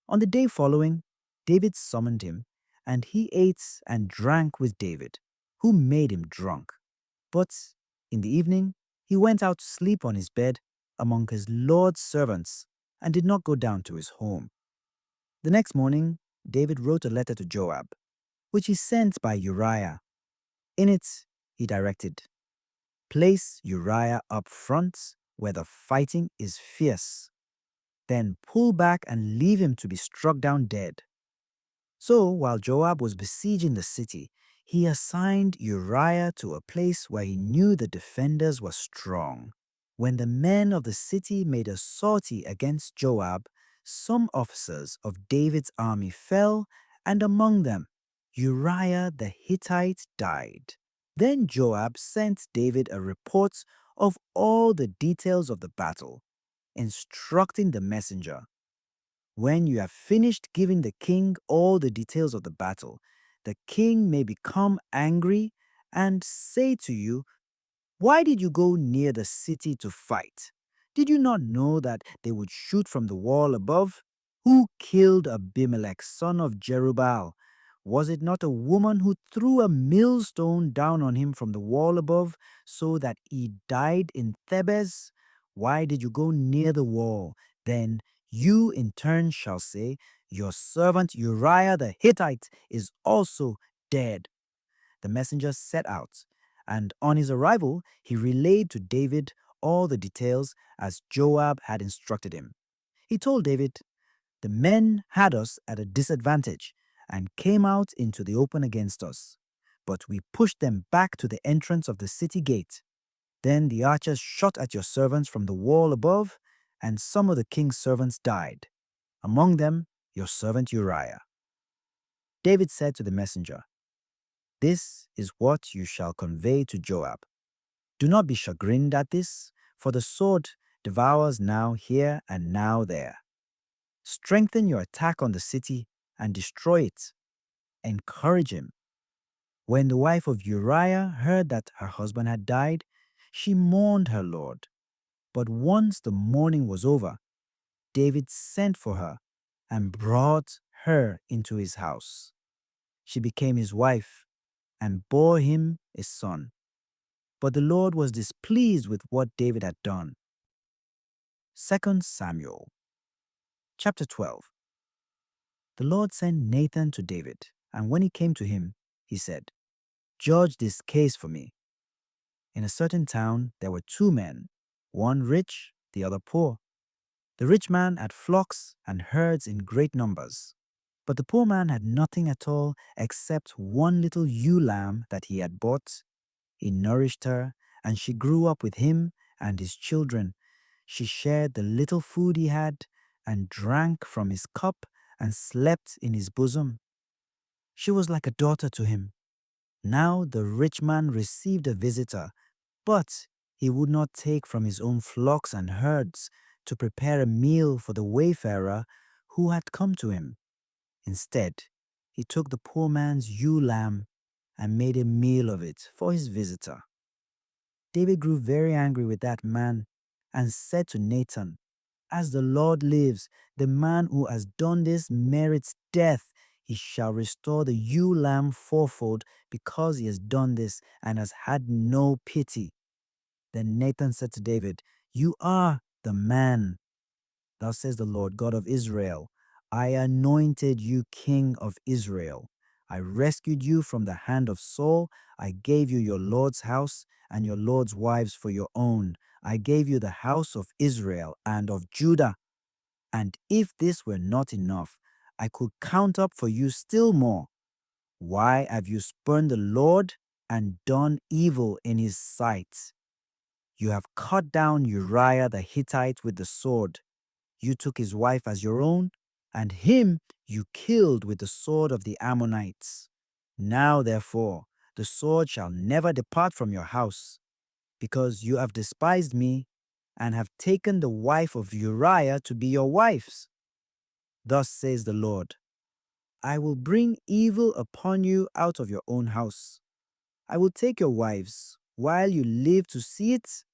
On the day following, David summoned him, and he ate and drank with David, who made him drunk. But in the evening, he went out to sleep on his bed among his lord's servants and did not go down to his home. The next morning, David wrote a letter to Joab, which he sent by Uriah. In it, he directed, "Place Uriah up front where the fighting is fierce. Then pull back and leave him to be struck down dead." So while Joab was besieging the city, he assigned Uriah to a place where he knew the defenders were strong. When the men of the city made a sortie against Joab, some officers of David's army fell, and among them Uriah the Hittite died. Then Joab sent David a report of all the details of the battle, instructing the messenger, "When you have finished giving the king all the details of the battle, the king may become angry and say to you, 'Why did you go near the city to fight? Did you not know that they would shoot from the wall above? Who killed Abimelech, son of Jerubbaal? Was it not a woman who threw a millstone down on him from the wall above, so that he died in Thebez? Why did you go near the wall? Then you in turn shall say, Your servant Uriah the Hittite is also dead.'" The messenger set out, and on his arrival, he relayed to David all the details as Joab had instructed him. He told David, "The men had us at a disadvantage and came out into the open against us, but we pushed them back to the entrance of the city gate. Then the archers shot at your servants from the wall above, and some of the king's servants died, among them your servant Uriah." David said to the messenger, "This is what you shall convey to Joab. Do not be chagrined at this, for the sword devours now here and now there. Strengthen your attack on the city and destroy it. Encourage him." When the wife of Uriah heard that her husband had died, she mourned her lord. But once the mourning was over, David sent for her and brought her into his house. She became his wife and bore him a son. But the Lord was displeased with what David had done. 2 Samuel chapter 12. The Lord sent Nathan to David, and when he came to him, he said, "Judge this case for me." In a certain town there were two men, one rich, the other poor. The rich man had flocks and herds in great numbers, but the poor man had nothing at all except one little ewe lamb that he had bought. He nourished her, and she grew up with him and his children. She shared the little food he had, and drank from his cup, and slept in his bosom. She was like a daughter to him. Now the rich man received a visitor, but he would not take from his own flocks and herds to prepare a meal for the wayfarer who had come to him. Instead, he took the poor man's ewe lamb and made a meal of it for his visitor. David grew very angry with that man and said to Nathan, "As the Lord lives, the man who has done this merits death. He shall restore the ewe lamb fourfold because he has done this and has had no pity." Then Nathan said to David, You are the man. Thus says the Lord God of Israel, I anointed you king of Israel. I rescued you from the hand of Saul. I gave you your Lord's house and your Lord's wives for your own. I gave you the house of Israel and of Judah. And if this were not enough, I could count up for you still more. Why have you spurned the Lord and done evil in his sight? You have cut down Uriah the Hittite with the sword. You took his wife as your own, and him you killed with the sword of the Ammonites. Now, therefore, the sword shall never depart from your house, because you have despised me and have taken the wife of Uriah to be your wives. Thus says the Lord, I will bring evil upon you out of your own house. I will take your wives while you live to see it,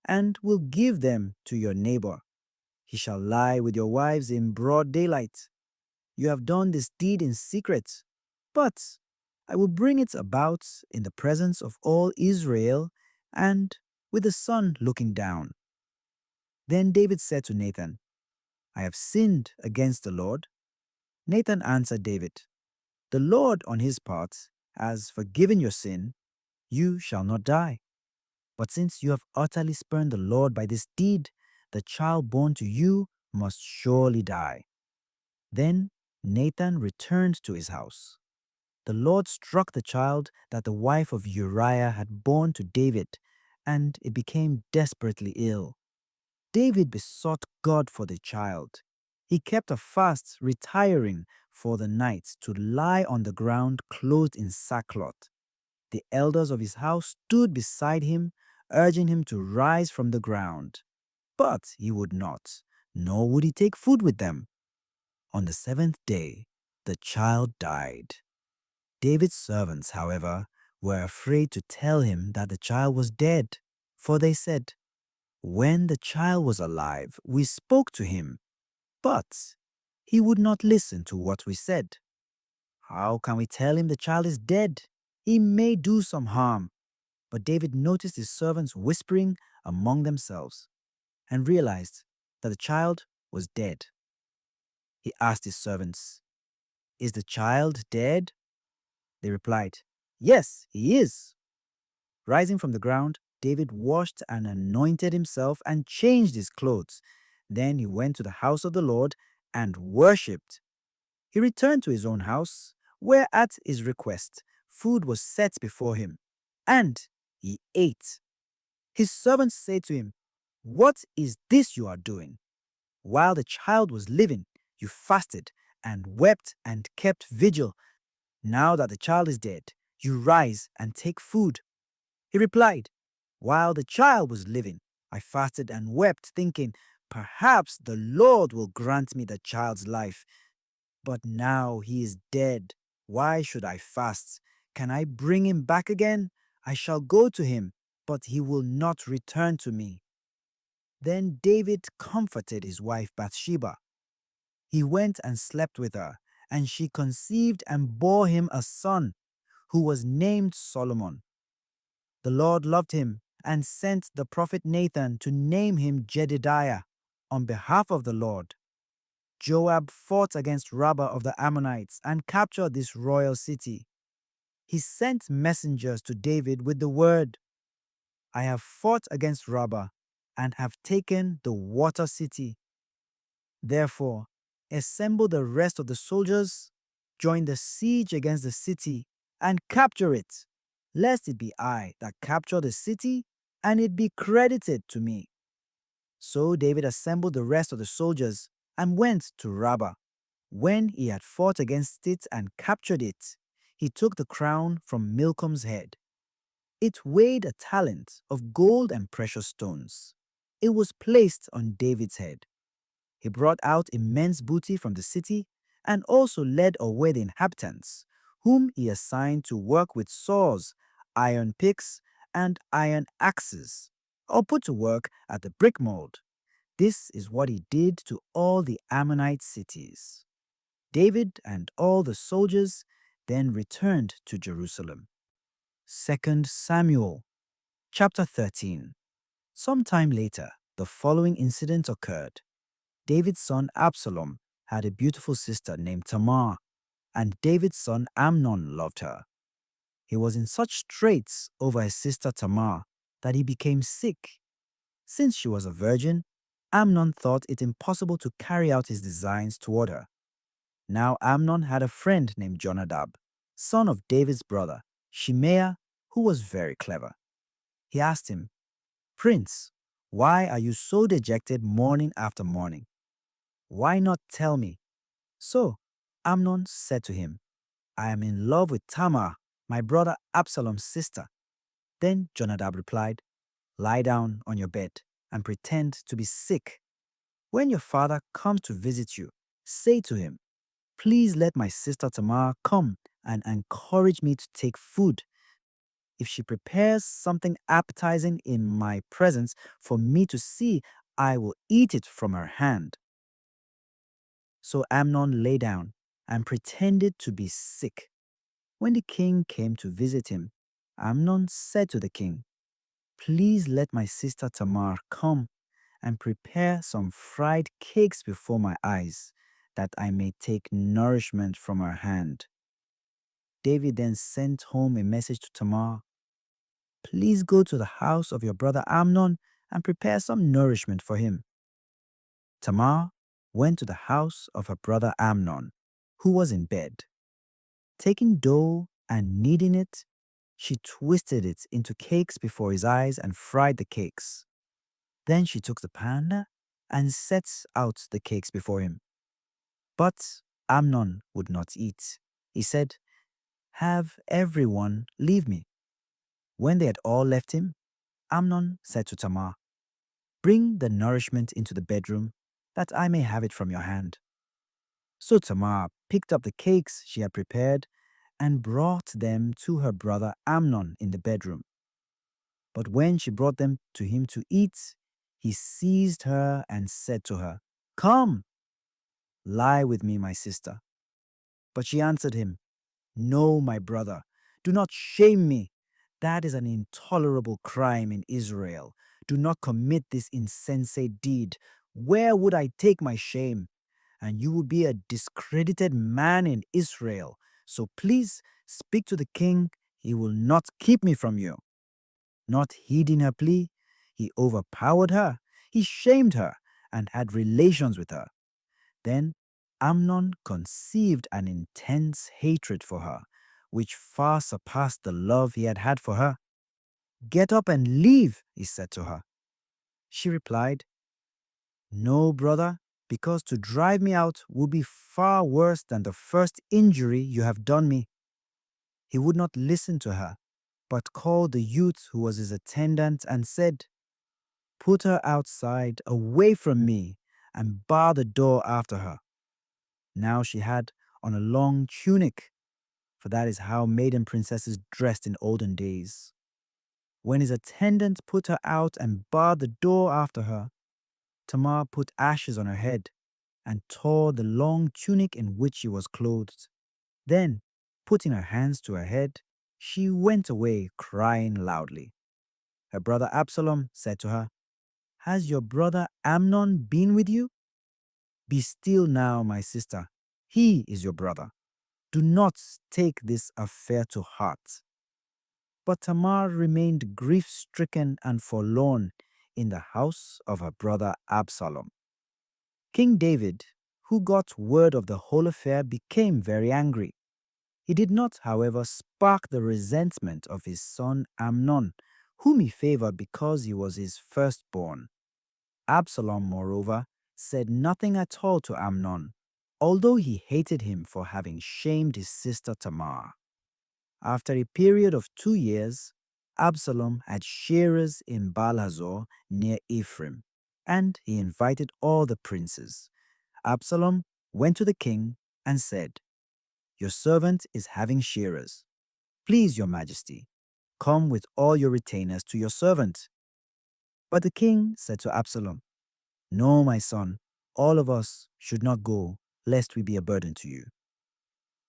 and will give them to your neighbor. He shall lie with your wives in broad daylight. You have done this deed in secret, but I will bring it about in the presence of all Israel and with the sun looking down. Then David said to Nathan, I have sinned against the Lord. Nathan answered David, The Lord on his part has forgiven your sin. You shall not die. But since you have utterly spurned the Lord by this deed, the child born to you must surely die. Then Nathan returned to his house. The Lord struck the child that the wife of Uriah had borne to David, and it became desperately ill. David besought God for the child. He kept a fast, retiring for the night to lie on the ground clothed in sackcloth. The elders of his house stood beside him, urging him to rise from the ground. But he would not, nor would he take food with them. On the seventh day, the child died. David's servants, however, were afraid to tell him that the child was dead, for they said, When the child was alive, we spoke to him, but he would not listen to what we said. How can we tell him the child is dead? He may do some harm. But David noticed his servants whispering among themselves and realized that the child was dead. He asked his servants, Is the child dead? They replied, Yes, he is. Rising from the ground, David washed and anointed himself and changed his clothes. Then he went to the house of the Lord and worshipped. He returned to his own house, where at his request food was set before him, and he ate. His servants said to him, What is this you are doing? While the child was living, you fasted and wept and kept vigil. Now that the child is dead, you rise and take food. He replied, While the child was living, I fasted and wept, thinking, Perhaps the Lord will grant me the child's life. But now he is dead. Why should I fast? Can I bring him back again? I shall go to him, but he will not return to me. Then David comforted his wife Bathsheba. He went and slept with her, and she conceived and bore him a son, who was named Solomon. The Lord loved him and sent the prophet Nathan to name him Jedidiah on behalf of the Lord. Joab fought against Rabbah of the Ammonites and captured this royal city. He sent messengers to David with the word, I have fought against Rabbah and have taken the water city. Therefore, assemble the rest of the soldiers, join the siege against the city, and capture it, lest it be I that capture the city, and it be credited to me. So David assembled the rest of the soldiers and went to Rabbah. When he had fought against it and captured it, he took the crown from Milcom's head. It weighed a talent of gold and precious stones. It was placed on David's head. He brought out immense booty from the city and also led away the inhabitants, whom he assigned to work with saws, iron picks, and iron axes, or put to work at the brick mold. This is what he did to all the Ammonite cities. David and all the soldiers then returned to Jerusalem. 2 Samuel chapter 13. Some time later, the following incident occurred. David's son Absalom had a beautiful sister named Tamar, and David's son Amnon loved her. He was in such straits over his sister Tamar that he became sick. Since she was a virgin, Amnon thought it impossible to carry out his designs toward her. Now Amnon had a friend named Jonadab, son of David's brother, Shimeah, who was very clever. He asked him, "Prince, why are you so dejected morning after morning? Why not tell me?" So Amnon said to him, "I am in love with Tamar, my brother Absalom's sister." Then Jonadab replied, "Lie down on your bed and pretend to be sick. When your father comes to visit you, say to him, 'Please let my sister Tamar come and encourage me to take food. If she prepares something appetizing in my presence for me to see, I will eat it from her hand.'" So Amnon lay down and pretended to be sick. When the king came to visit him, Amnon said to the king, "Please let my sister Tamar come and prepare some fried cakes before my eyes, that I may take nourishment from her hand." David then sent home a message to Tamar, "Please go to the house of your brother Amnon and prepare some nourishment for him." Tamar went to the house of her brother Amnon, who was in bed. Taking dough and kneading it, she twisted it into cakes before his eyes and fried the cakes. Then she took the pan and set out the cakes before him. But Amnon would not eat. He said, "Have everyone leave me." When they had all left him, Amnon said to Tamar, "Bring the nourishment into the bedroom, that I may have it from your hand." So Tamar picked up the cakes she had prepared and brought them to her brother Amnon in the bedroom. But when she brought them to him to eat, he seized her and said to her, "Come, lie with me, my sister." But she answered him, "No, my brother, do not shame me. That is an intolerable crime in Israel. Do not commit this insensate deed. Where would I take my shame? And you will be a discredited man in Israel. So please speak to the king. He will not keep me from you." Not heeding her plea, he overpowered her, he shamed her, and had relations with her. Then Amnon conceived an intense hatred for her, which far surpassed the love he had had for her. "Get up and leave," he said to her. She replied, "No, brother, because to drive me out would be far worse than the first injury you have done me." He would not listen to her, but called the youth who was his attendant and said, "Put her outside, away from me, and bar the door after her." Now she had on a long tunic, for that is how maiden princesses dressed in olden days. When his attendant put her out and barred the door after her, Tamar put ashes on her head and tore the long tunic in which she was clothed. Then, putting her hands to her head, she went away crying loudly. Her brother Absalom said to her, "Has your brother Amnon been with you? Be still now, my sister. He is your brother. Do not take this affair to heart." But Tamar remained grief-stricken and forlorn in the house of her brother Absalom. King David, who got word of the whole affair, became very angry. He did not, however, spark the resentment of his son Amnon, whom he favored because he was his firstborn. Absalom, moreover, said nothing at all to Amnon, although he hated him for having shamed his sister Tamar. After a period of 2 years, Absalom had shearers in Baal-hazor near Ephraim, and he invited all the princes. Absalom went to the king and said, "Your servant is having shearers. Please, your majesty, come with all your retainers to your servant." But the king said to Absalom, "No, my son, all of us should not go, lest we be a burden to you."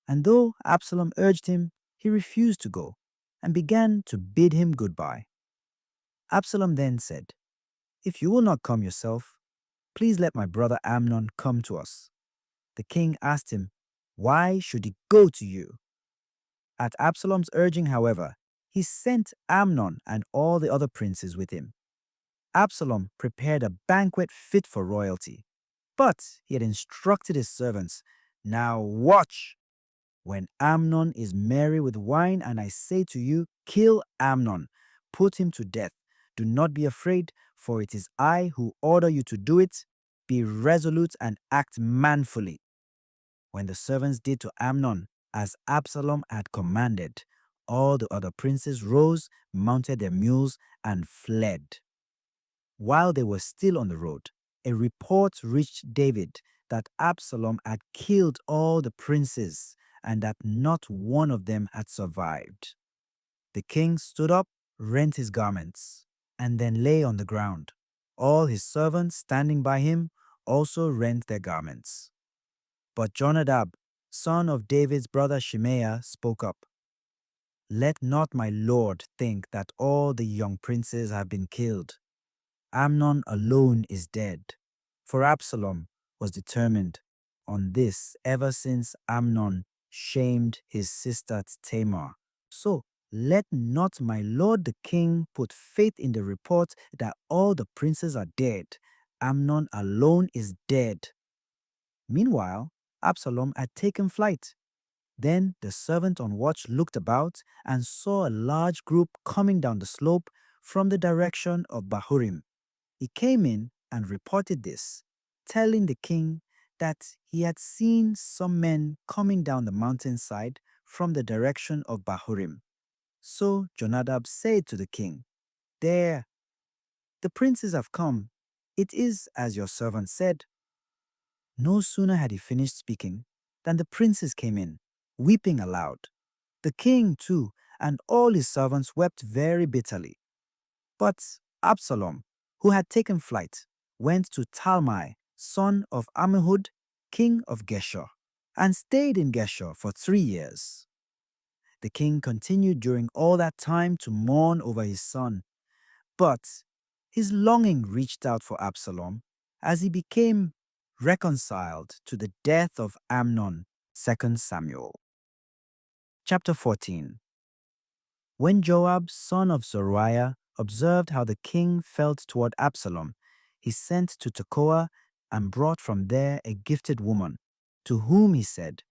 And though Absalom urged him, he refused to go and began to bid him goodbye. Absalom then said, If you will not come yourself, please let my brother Amnon come to us." The king asked him, "Why should he go to you?" At Absalom's urging, however, he sent Amnon and all the other princes with him. Absalom prepared a banquet fit for royalty, but he had instructed his servants, "Now watch! When Amnon is merry with wine, and I say to you, 'Kill Amnon, put him to death,' do not be afraid, for it is I who order you to do it. Be resolute and act manfully." When the servants did to Amnon as Absalom had commanded, all the other princes rose, mounted their mules, and fled. While they were still on the road, a report reached David that Absalom had killed all the princes and that not one of them had survived. The king stood up, rent his garments, and then lay on the ground. All his servants standing by him also rent their garments. But Jonadab, son of David's brother Shimei, spoke up. "Let not my lord think that all the young princes have been killed. Amnon alone is dead." For Absalom was determined on this ever since Amnon shamed his sister Tamar. So let not my lord the king put faith in the report that all the princes are dead. Amnon alone is dead. Meanwhile, Absalom had taken flight. Then the servant on watch looked about and saw a large group coming down the slope from the direction of Bahurim. He came in and reported this, telling the king that he had seen some men coming down the mountainside from the direction of Bahurim. So Jonadab said to the king, "There, the princes have come. It is as your servant said." No sooner had he finished speaking than the princes came in, weeping aloud. The king, too, and all his servants wept very bitterly. But Absalom, who had taken flight, went to Talmai, son of Ammihud, king of Geshur, and stayed in Geshur for 3 years. The king continued during all that time to mourn over his son, but his longing reached out for Absalom as he became reconciled to the death of Amnon. 2 Samuel. Chapter 14. When Joab, son of Zeruiah, observed how the king felt toward Absalom, he sent to Tekoa and brought from there a gifted woman, to whom he said,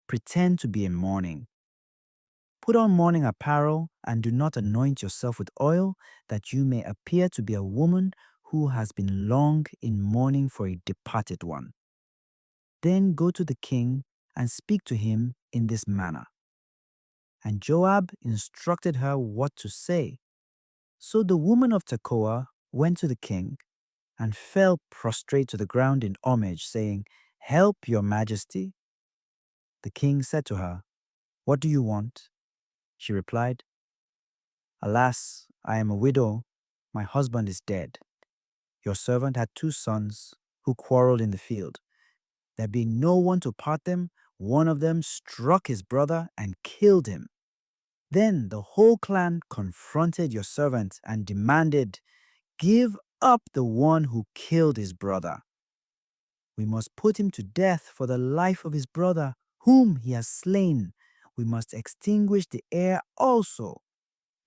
"Pretend to be in mourning. Put on mourning apparel and do not anoint yourself with oil, that you may appear to be a woman who has been long in mourning for a departed one. Then go to the king and speak to him in this manner." And Joab instructed her what to say. So the woman of Tekoa went to the king and fell prostrate to the ground in homage, saying, "Help, your majesty." The king said to her, "What do you want?" She replied, "Alas, I am a widow. My husband is dead. Your servant had 2 sons who quarreled in the field. There being no one to part them, one of them struck his brother and killed him. Then the whole clan confronted your servant and demanded, 'Give up the one who killed his brother. We must put him to death for the life of his brother, whom he has slain. We must extinguish the heir also.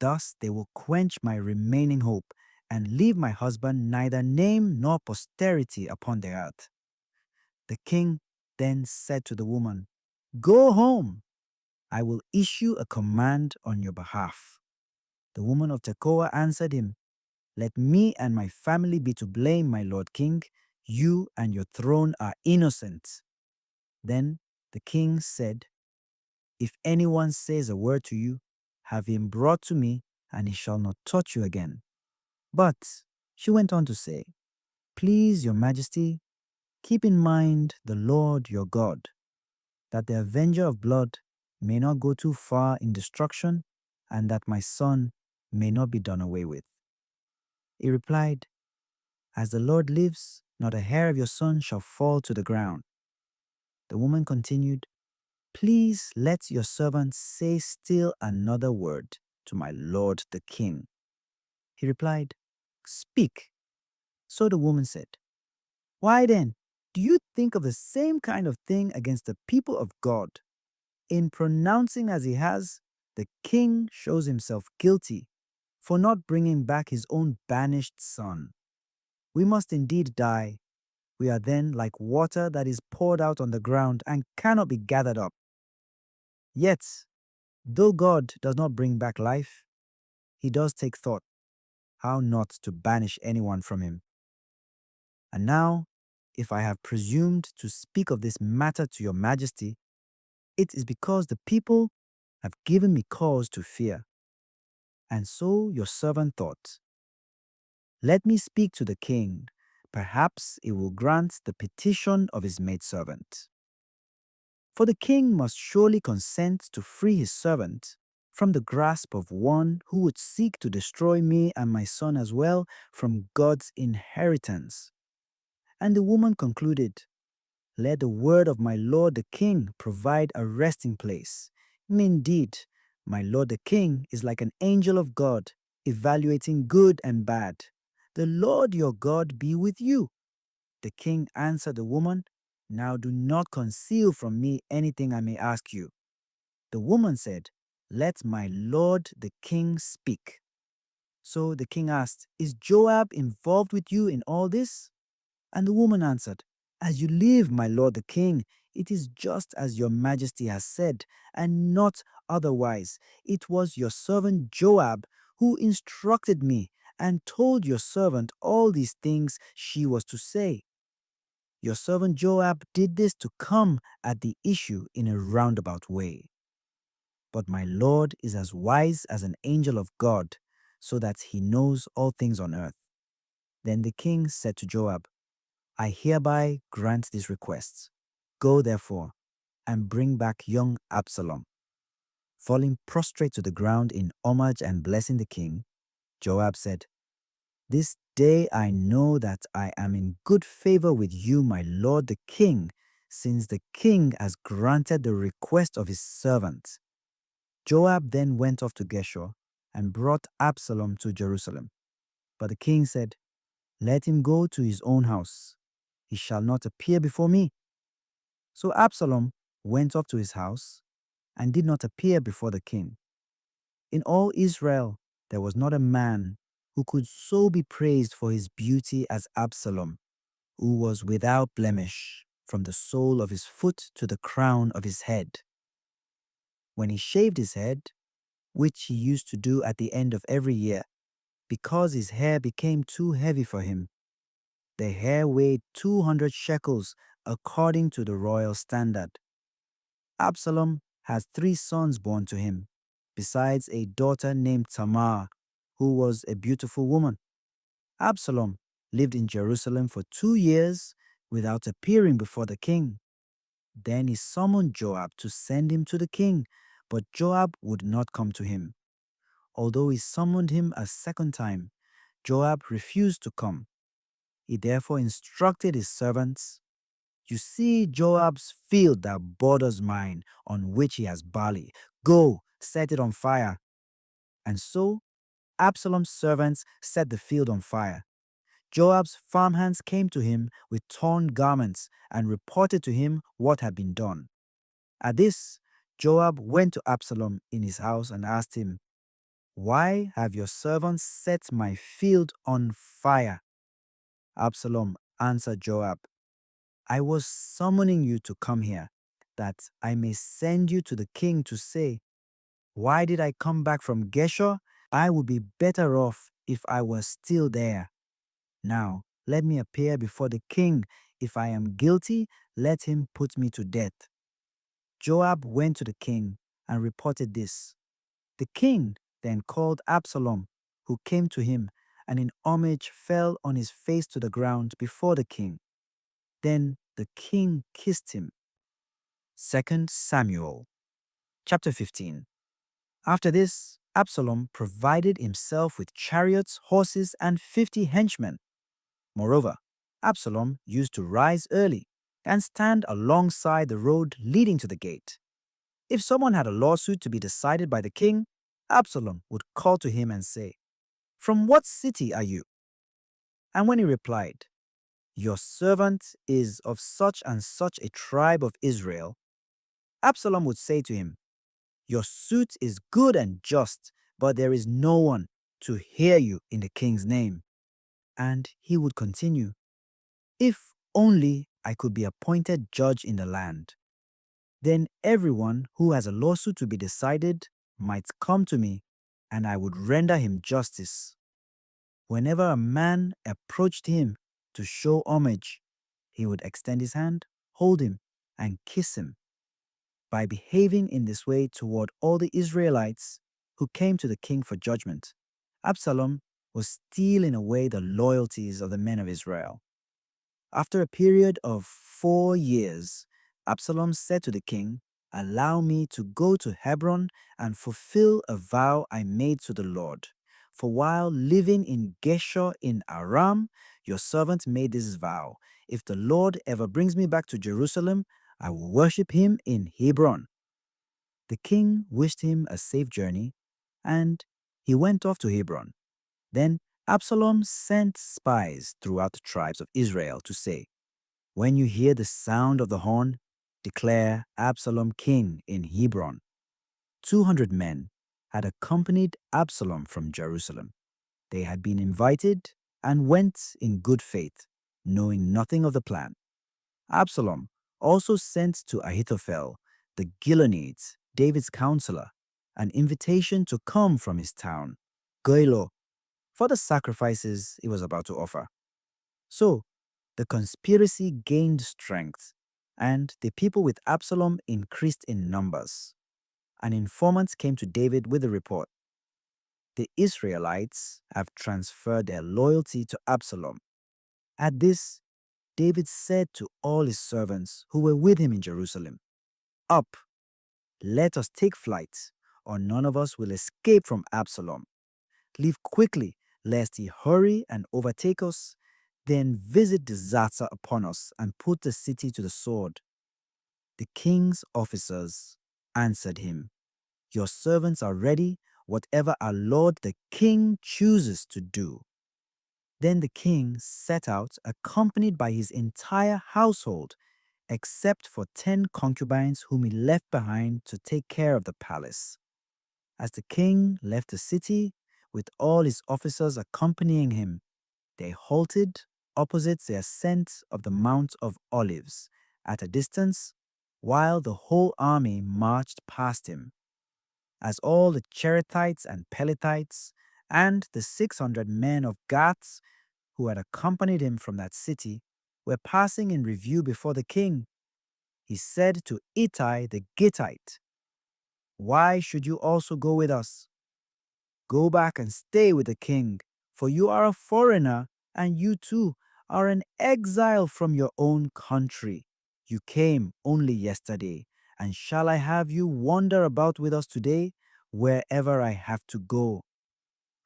Thus they will quench my remaining hope and leave my husband neither name nor posterity upon the earth.' The king then said to the woman, 'Go home. I will issue a command on your behalf.' The woman of Tekoa answered him, 'Let me and my family be to blame, my lord king. You and your throne are innocent.' Then the king said, 'If anyone says a word to you, have him brought to me, and he shall not touch you again.' But she went on to say, 'Please, your majesty, keep in mind the Lord your God, that the avenger of blood may not go too far in destruction, and that my son may not be done away with.' He replied, 'As the Lord lives, not a hair of your son shall fall to the ground.' The woman continued, 'Please let your servant say still another word to my lord the king.' He replied, 'Speak.' So the woman said, "Why then, do you think of the same kind of thing against the people of God? In pronouncing as he has, the king shows himself guilty for not bringing back his own banished son. We must indeed die. We are then like water that is poured out on the ground and cannot be gathered up. Yet, though God does not bring back life, he does take thought how not to banish anyone from him. And now, if I have presumed to speak of this matter to your majesty, it is because the people have given me cause to fear. And so your servant thought, let me speak to the king. Perhaps he will grant the petition of his maidservant. For the king must surely consent to free his servant from the grasp of one who would seek to destroy me and my son as well from God's inheritance. And the woman concluded, let the word of my lord the king provide a resting place. Indeed, my lord the king is like an angel of God, evaluating good and bad. The Lord your God be with you. The king answered the woman, now do not conceal from me anything I may ask you. The woman said, let my lord the king speak. So the king asked, is Joab involved with you in all this? And the woman answered, as you live, my lord the king, it is just as your majesty has said, and not otherwise. It was your servant Joab who instructed me and told your servant all these things she was to say. Your servant Joab did this to come at the issue in a roundabout way. But my lord is as wise as an angel of God, so that he knows all things on earth. Then the king said to Joab, I hereby grant these requests. Go, therefore, and bring back young Absalom. Falling prostrate to the ground in homage and blessing the king, Joab said, this day I know that I am in good favor with you, my lord the king, since the king has granted the request of his servant. Joab then went off to Geshur and brought Absalom to Jerusalem. But the king said, let him go to his own house. He shall not appear before me. So Absalom went off to his house and did not appear before the king. In all Israel there was not a man who could so be praised for his beauty as Absalom, who was without blemish from the sole of his foot to the crown of his head. When he shaved his head, which he used to do at the end of every year, because his hair became too heavy for him, the hair weighed 200 shekels according to the royal standard. Absalom has 3 sons born to him, besides a daughter named Tamar, who was a beautiful woman. Absalom lived in Jerusalem for 2 years without appearing before the king. Then he summoned Joab to send him to the king, but Joab would not come to him. Although he summoned him a second time, Joab refused to come. He therefore instructed his servants, you see Joab's field that borders mine, on which he has barley. Go, set it on fire. And so Absalom's servants set the field on fire. Joab's farmhands came to him with torn garments and reported to him what had been done. At this, Joab went to Absalom in his house and asked him, why have your servants set my field on fire? Absalom answered Joab, I was summoning you to come here, that I may send you to the king to say, why did I come back from Geshur? I would be better off if I were still there. Now, let me appear before the king. If I am guilty, let him put me to death. Joab went to the king and reported this. The king then called Absalom, who came to him, and in homage fell on his face to the ground before the king. Then the king kissed him. 2 Samuel chapter 15. After this, Absalom provided himself with chariots, horses, and 50 henchmen. Moreover, Absalom used to rise early and stand alongside the road leading to the gate. If someone had a lawsuit to be decided by the king, Absalom would call to him and say, from what city are you? And when he replied, "Your servant is of such and such a tribe of Israel," Absalom would say to him, "Your suit is good and just, but there is no one to hear you in the king's name." And he would continue, "If only I could be appointed judge in the land. Then everyone who has a lawsuit to be decided might come to me, and I would render him justice." Whenever a man approached him to show homage, he would extend his hand, hold him, and kiss him. By behaving in this way toward all the Israelites who came to the king for judgment, Absalom was stealing away the loyalties of the men of Israel. After a period of 4 years, Absalom said to the king, "Allow me to go to Hebron and fulfill a vow I made to the Lord. For while living in Geshur in Aram, your servant made this vow. If the Lord ever brings me back to Jerusalem, I will worship him in Hebron." The king wished him a safe journey, and he went off to Hebron. Then Absalom sent spies throughout the tribes of Israel to say, "When you hear the sound of the horn, declare Absalom king in Hebron." 200 men had accompanied Absalom from Jerusalem. They had been invited and went in good faith, knowing nothing of the plan. Absalom also sent to Ahithophel, the Gilonite, David's counselor, an invitation to come from his town, Goilo, for the sacrifices he was about to offer. So the conspiracy gained strength, and the people with Absalom increased in numbers. An informant came to David with the report, "The Israelites have transferred their loyalty to Absalom." At this, David said to all his servants who were with him in Jerusalem, "Up, let us take flight, or none of us will escape from Absalom. Leave quickly, lest he hurry and overtake us, then visit disaster upon us and put the city to the sword." The king's officers answered him, "Your servants are ready, whatever our lord the king chooses to do." Then the king set out, accompanied by his entire household, except for 10 concubines whom he left behind to take care of the palace. As the king left the city, with all his officers accompanying him, they halted opposite the ascent of the Mount of Olives at a distance, while the whole army marched past him. As all the Cherethites and Pelethites and the 600 men of Gath who had accompanied him from that city were passing in review before the king, he said to Ittai the Gittite, "Why should you also go with us? Go back and stay with the king, for you are a foreigner, and you too are an exile from your own country. You came only yesterday, and shall I have you wander about with us today, wherever I have to go?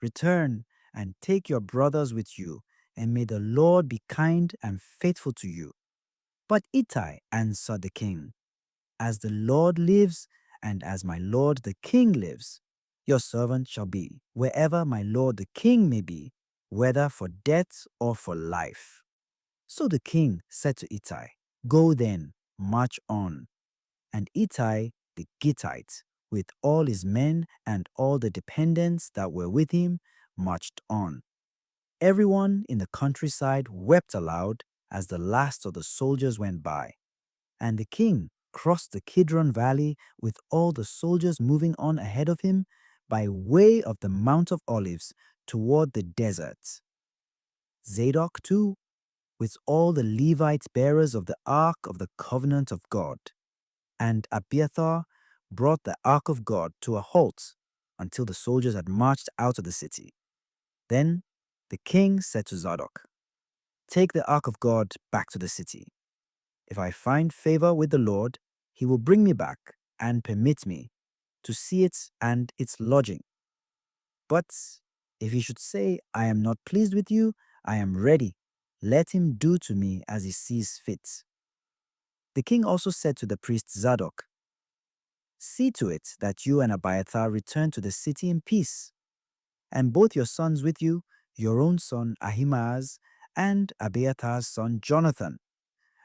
Return and take your brothers with you, and may the Lord be kind and faithful to you." But Ittai answered the king, "As the Lord lives, and as my lord the king lives, your servant shall be wherever my lord the king may be, whether for death or for life." So the king said to Ittai, "Go then, march on." And Ittai the Gittite, with all his men and all the dependents that were with him, marched on. Everyone in the countryside wept aloud as the last of the soldiers went by. And the king crossed the Kidron Valley with all the soldiers moving on ahead of him by way of the Mount of Olives toward the desert. Zadok, too, with all the Levite bearers of the Ark of the Covenant of God, and Abiathar brought the Ark of God to a halt until the soldiers had marched out of the city. Then the king said to Zadok, "Take the Ark of God back to the city. If I find favor with the Lord, he will bring me back and permit me to see it and its lodging. But if he should say, 'I am not pleased with you, I am ready,' let him do to me as he sees fit." The king also said to the priest Zadok, "See to it that you and Abiathar return to the city in peace, and both your sons with you, your own son Ahimaaz and Abiathar's son Jonathan.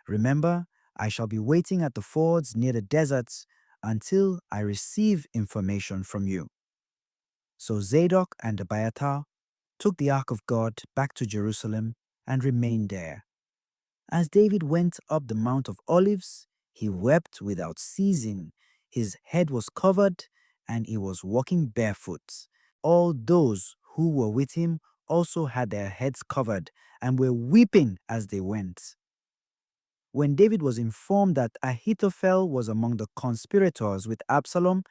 Remember, I shall be waiting at the fords near the deserts until I receive information from you." So Zadok and Abiathar took the ark of God back to Jerusalem and remained there. As David went up the Mount of Olives, he wept without ceasing. His head was covered, and he was walking barefoot. All those who were with him also had their heads covered and were weeping as they went. When David was informed that Ahithophel was among the conspirators with Absalom,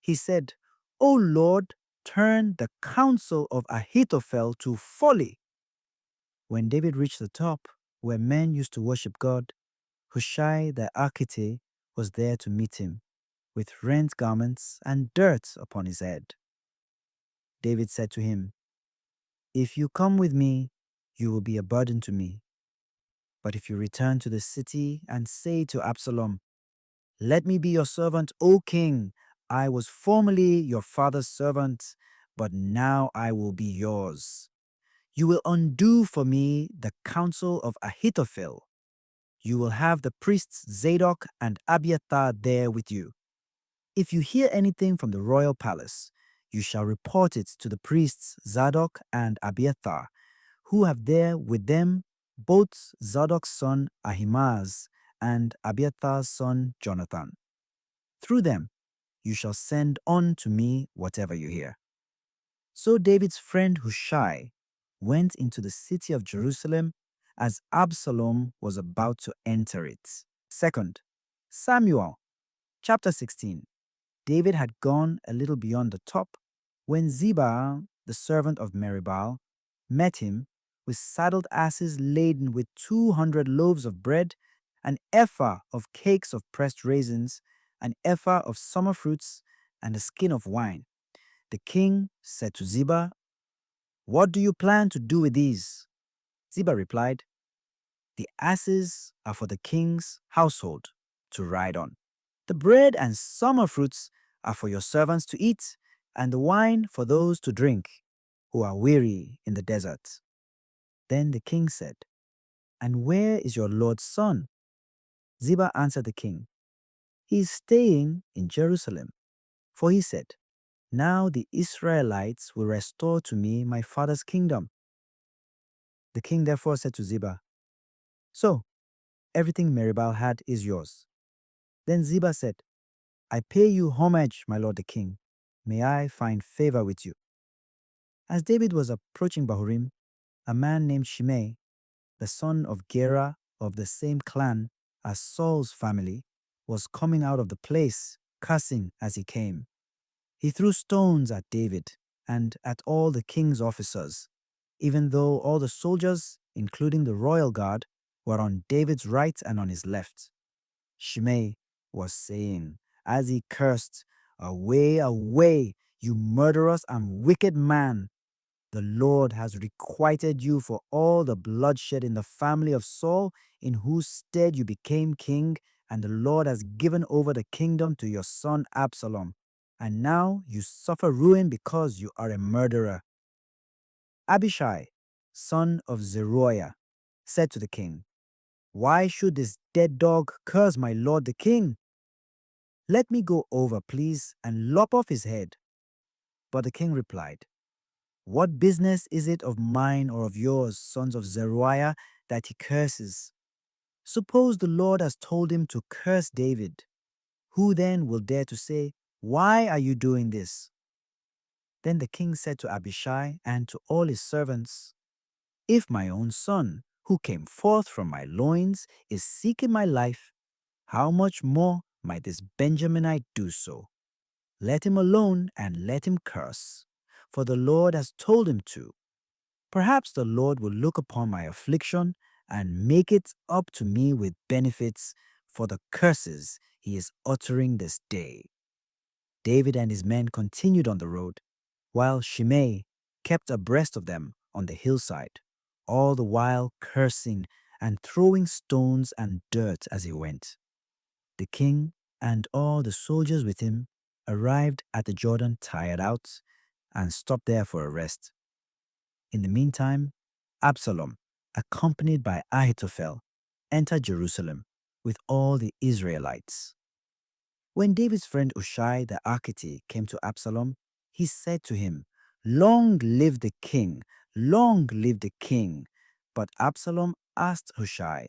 he said, "O Lord, turn the counsel of Ahithophel to folly." When David reached the top, where men used to worship God, Hushai the Archite was there to meet him, with rent garments and dirt upon his head. David said to him, "If you come with me, you will be a burden to me. But if you return to the city and say to Absalom, 'Let me be your servant, O king. I was formerly your father's servant, but now I will be yours,' you will undo for me the counsel of Ahithophel. You will have the priests Zadok and Abiathar there with you. If you hear anything from the royal palace, you shall report it to the priests Zadok and Abiathar, who have there with them both Zadok's son Ahimaaz and Abiathar's son Jonathan. Through them, you shall send on to me whatever you hear." So David's friend Hushai went into the city of Jerusalem as Absalom was about to enter it. 2 Samuel chapter 16. David had gone a little beyond the top when Ziba, the servant of Meribal, met him with saddled asses laden with 200 loaves of bread, an ephah of cakes of pressed raisins, an ephah of summer fruits, and a skin of wine. The king said to Ziba, "What do you plan to do with these?" Ziba replied, "The asses are for the king's household to ride on. The bread and summer fruits are for your servants to eat, and the wine for those to drink who are weary in the desert." Then the king said, "And where is your lord's son?" Ziba answered the king, "He is staying in Jerusalem." For he said, "Now the Israelites will restore to me my father's kingdom." The king therefore said to Ziba, "So, everything Meribal had is yours." Then Ziba said, "I pay you homage, my lord the king. May I find favor with you." As David was approaching Bahurim, a man named Shimei, the son of Gera of the same clan as Saul's family, was coming out of the place, cursing as he came. He threw stones at David and at all the king's officers, even though all the soldiers, including the royal guard, were on David's right and on his left. Shimei was saying, as he cursed, "Away, away, you murderous and wicked man! The Lord has requited you for all the bloodshed in the family of Saul, in whose stead you became king, and the Lord has given over the kingdom to your son Absalom. And now you suffer ruin because you are a murderer." Abishai, son of Zeruiah, said to the king, "Why should this dead dog curse my lord the king? Let me go over, please, and lop off his head." But the king replied, "What business is it of mine or of yours, sons of Zeruiah, that he curses? Suppose the Lord has told him to curse David. Who then will dare to say, 'Why are you doing this?'" Then the king said to Abishai and to all his servants, "If my own son, who came forth from my loins, is seeking my life, how much more might this Benjaminite do so? Let him alone and let him curse, for the Lord has told him to. Perhaps the Lord will look upon my affliction and make it up to me with benefits for the curses he is uttering this day." David and his men continued on the road, while Shimei kept abreast of them on the hillside, all the while cursing and throwing stones and dirt as he went. The king and all the soldiers with him arrived at the Jordan tired out and stopped there for a rest. In the meantime, Absalom accompanied by Ahithophel, entered Jerusalem with all the Israelites. When David's friend Hushai the Archite came to Absalom, he said to him, "Long live the king! Long live the king!" But Absalom asked Hushai,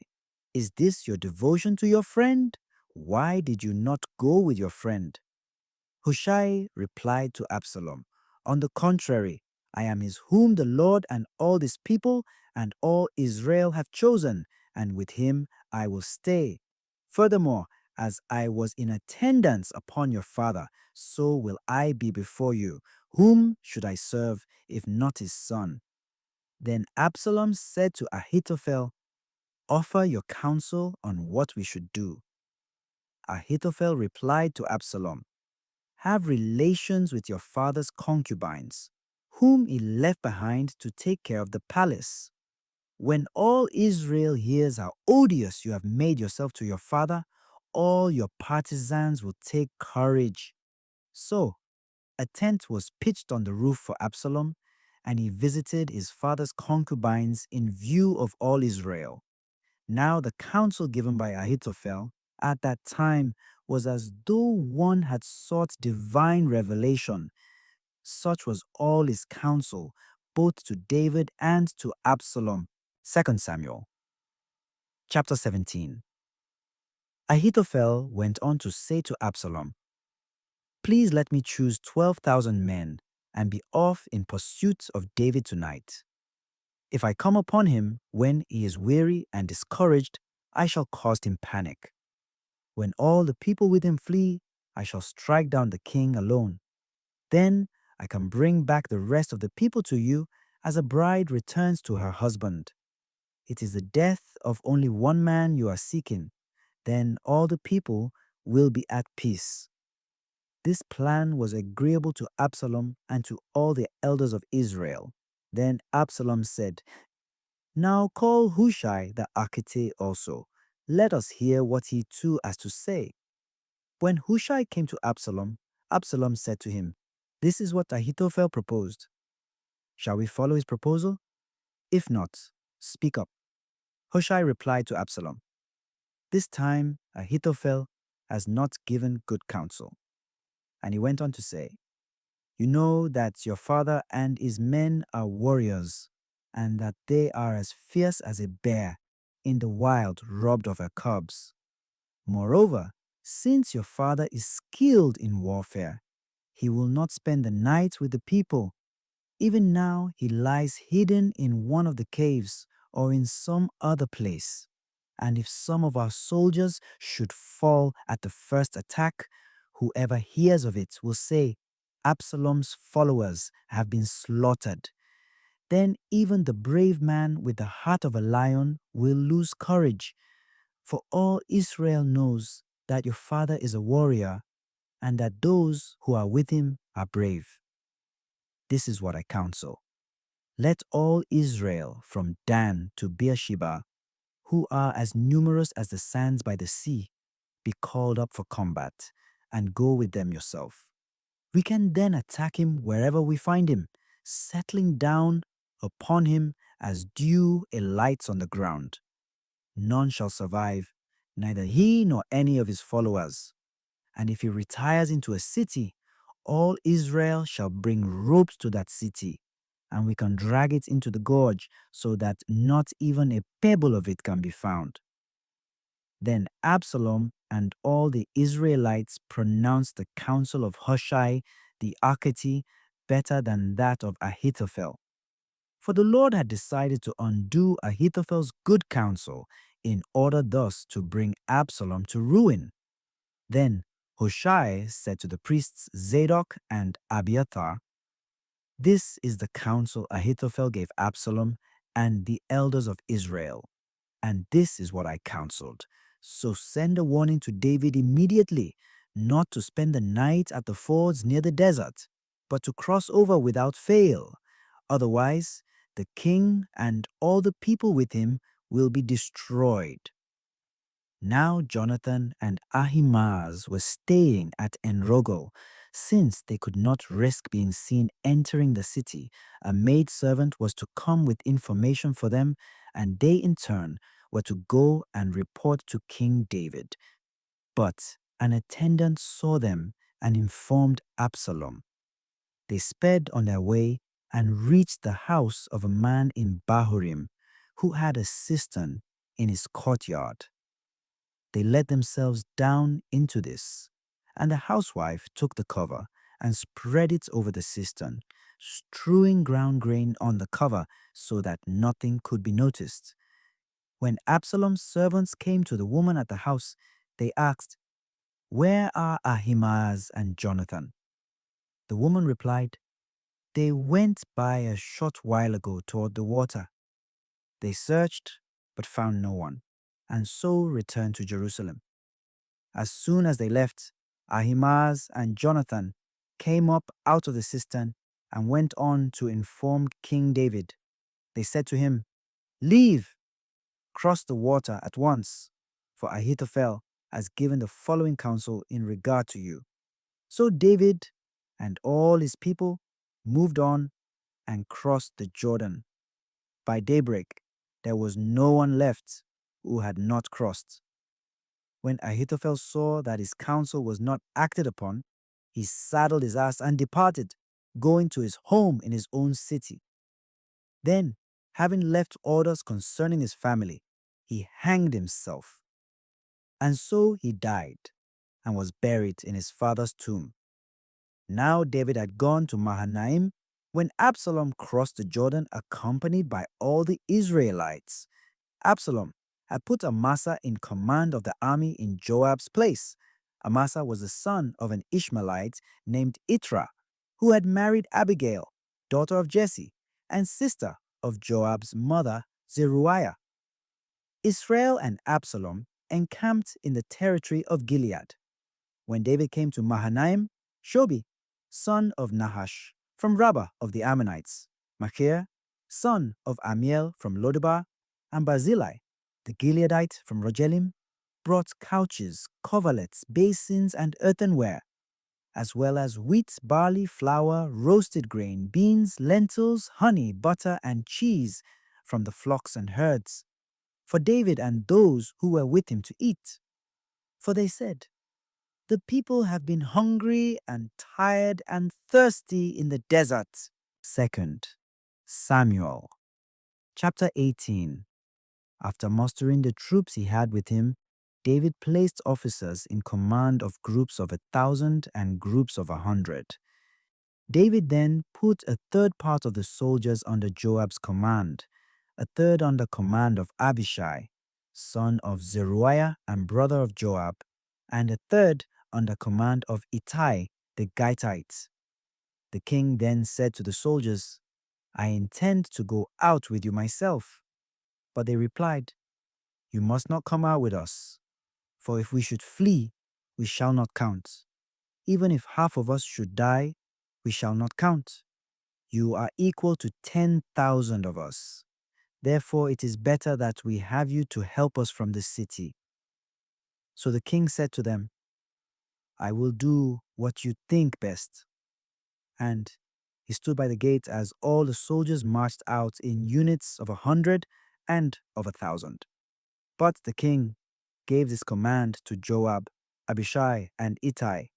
"Is this your devotion to your friend? Why did you not go with your friend?" Hushai replied to Absalom, "On the contrary, I am his whom the Lord and all this people and all Israel have chosen, and with him I will stay. Furthermore, as I was in attendance upon your father, so will I be before you. Whom should I serve, if not his son?" Then Absalom said to Ahithophel, "Offer your counsel on what we should do." Ahithophel replied to Absalom, "Have relations with your father's concubines, whom he left behind to take care of the palace. When all Israel hears how odious you have made yourself to your father, all your partisans will take courage." So a tent was pitched on the roof for Absalom, and he visited his father's concubines in view of all Israel. Now the counsel given by Ahithophel at that time was as though one had sought divine revelation. Such was all his counsel, both to David and to Absalom. 2 Samuel chapter 17. Ahithophel went on to say to Absalom, "Please let me choose 12,000 men and be off in pursuit of David tonight. If I come upon him when he is weary and discouraged, I shall cause him panic. When all the people with him flee, I shall strike down the king alone. Then I can bring back the rest of the people to you as a bride returns to her husband. It is the death of only one man you are seeking. Then all the people will be at peace." This plan was agreeable to Absalom and to all the elders of Israel. Then Absalom said, "Now call Hushai the Archite also. Let us hear what he too has to say." When Hushai came to Absalom, Absalom said to him, "This is what Ahithophel proposed. Shall we follow his proposal? If not, speak up." Hushai replied to Absalom, "This time Ahithophel has not given good counsel." And he went on to say, "You know that your father and his men are warriors, and that they are as fierce as a bear in the wild robbed of her cubs. Moreover, since your father is skilled in warfare, he will not spend the night with the people. Even now he lies hidden in one of the caves or in some other place. And if some of our soldiers should fall at the first attack, whoever hears of it will say, 'Absalom's followers have been slaughtered.' Then even the brave man with the heart of a lion will lose courage. For all Israel knows that your father is a warrior and that those who are with him are brave. This is what I counsel. Let all Israel from Dan to Beersheba, who are as numerous as the sands by the sea, be called up for combat, and go with them yourself. We can then attack him wherever we find him, settling down upon him as dew alights on the ground. None shall survive, neither he nor any of his followers. And if he retires into a city, all Israel shall bring ropes to that city, and we can drag it into the gorge so that not even a pebble of it can be found." Then Absalom and all the Israelites pronounced the counsel of Hushai the Archite better than that of Ahithophel. For the Lord had decided to undo Ahithophel's good counsel in order thus to bring Absalom to ruin. Then Hushai said to the priests Zadok and Abiathar, "This is the counsel Ahithophel gave Absalom and the elders of Israel, and this is what I counseled. So send a warning to David immediately, not to spend the night at the fords near the desert, but to cross over without fail. Otherwise, the king and all the people with him will be destroyed." Now Jonathan and Ahimaaz were staying at Enrogel, Since they could not risk being seen entering the city, a maidservant was to come with information for them, and they in turn were to go and report to King David. But an attendant saw them and informed Absalom. They sped on their way and reached the house of a man in Bahurim who had a cistern in his courtyard. They let themselves down into this, and the housewife took the cover and spread it over the cistern, strewing ground grain on the cover so that nothing could be noticed. When Absalom's servants came to the woman at the house, they asked, "Where are Ahimaaz and Jonathan?" The woman replied, "They went by a short while ago toward the water." They searched, but found no one, and so returned to Jerusalem. As soon as they left, Ahimaaz and Jonathan came up out of the cistern and went on to inform King David. They said to him, "Leave, cross the water at once, for Ahithophel has given the following counsel in regard to you." So David and all his people moved on and crossed the Jordan. By daybreak, there was no one left who had not crossed. When Ahithophel saw that his counsel was not acted upon, he saddled his ass and departed, going to his home in his own city. Then, having left orders concerning his family, he hanged himself. And so he died and was buried in his father's tomb. Now David had gone to Mahanaim when Absalom crossed the Jordan accompanied by all the Israelites. Absalom had put Amasa in command of the army in Joab's place. Amasa was the son of an Ishmaelite named Itra, who had married Abigail, daughter of Jesse, and sister of Joab's mother, Zeruiah. Israel and Absalom encamped in the territory of Gilead. When David came to Mahanaim, Shobi, son of Nahash, from Rabbah of the Ammonites, Machir, son of Amiel from Lodebar, and Barzillai, the Gileadite from Rogelim, brought couches, coverlets, basins, and earthenware, as well as wheat, barley, flour, roasted grain, beans, lentils, honey, butter, and cheese from the flocks and herds, for David and those who were with him to eat. For they said, "The people have been hungry and tired and thirsty in the desert." 2 Samuel chapter 18. After mustering the troops he had with him, David placed officers in command of groups of 1,000 and groups of 100. David then put a third part of the soldiers under Joab's command, a third under command of Abishai, son of Zeruiah and brother of Joab, and a third under command of Ittai the Gittite. The king then said to the soldiers, "I intend to go out with you myself." But they replied, "You must not come out with us, for if we should flee, we shall not count. Even if half of us should die, we shall not count. You are equal to 10,000 of us. Therefore it is better that we have you to help us from the city." So the king said to them, "I will do what you think best." And he stood by the gate as all the soldiers marched out in units of 100 and of 1,000. But the king gave this command to Joab, Abishai, and Ittai: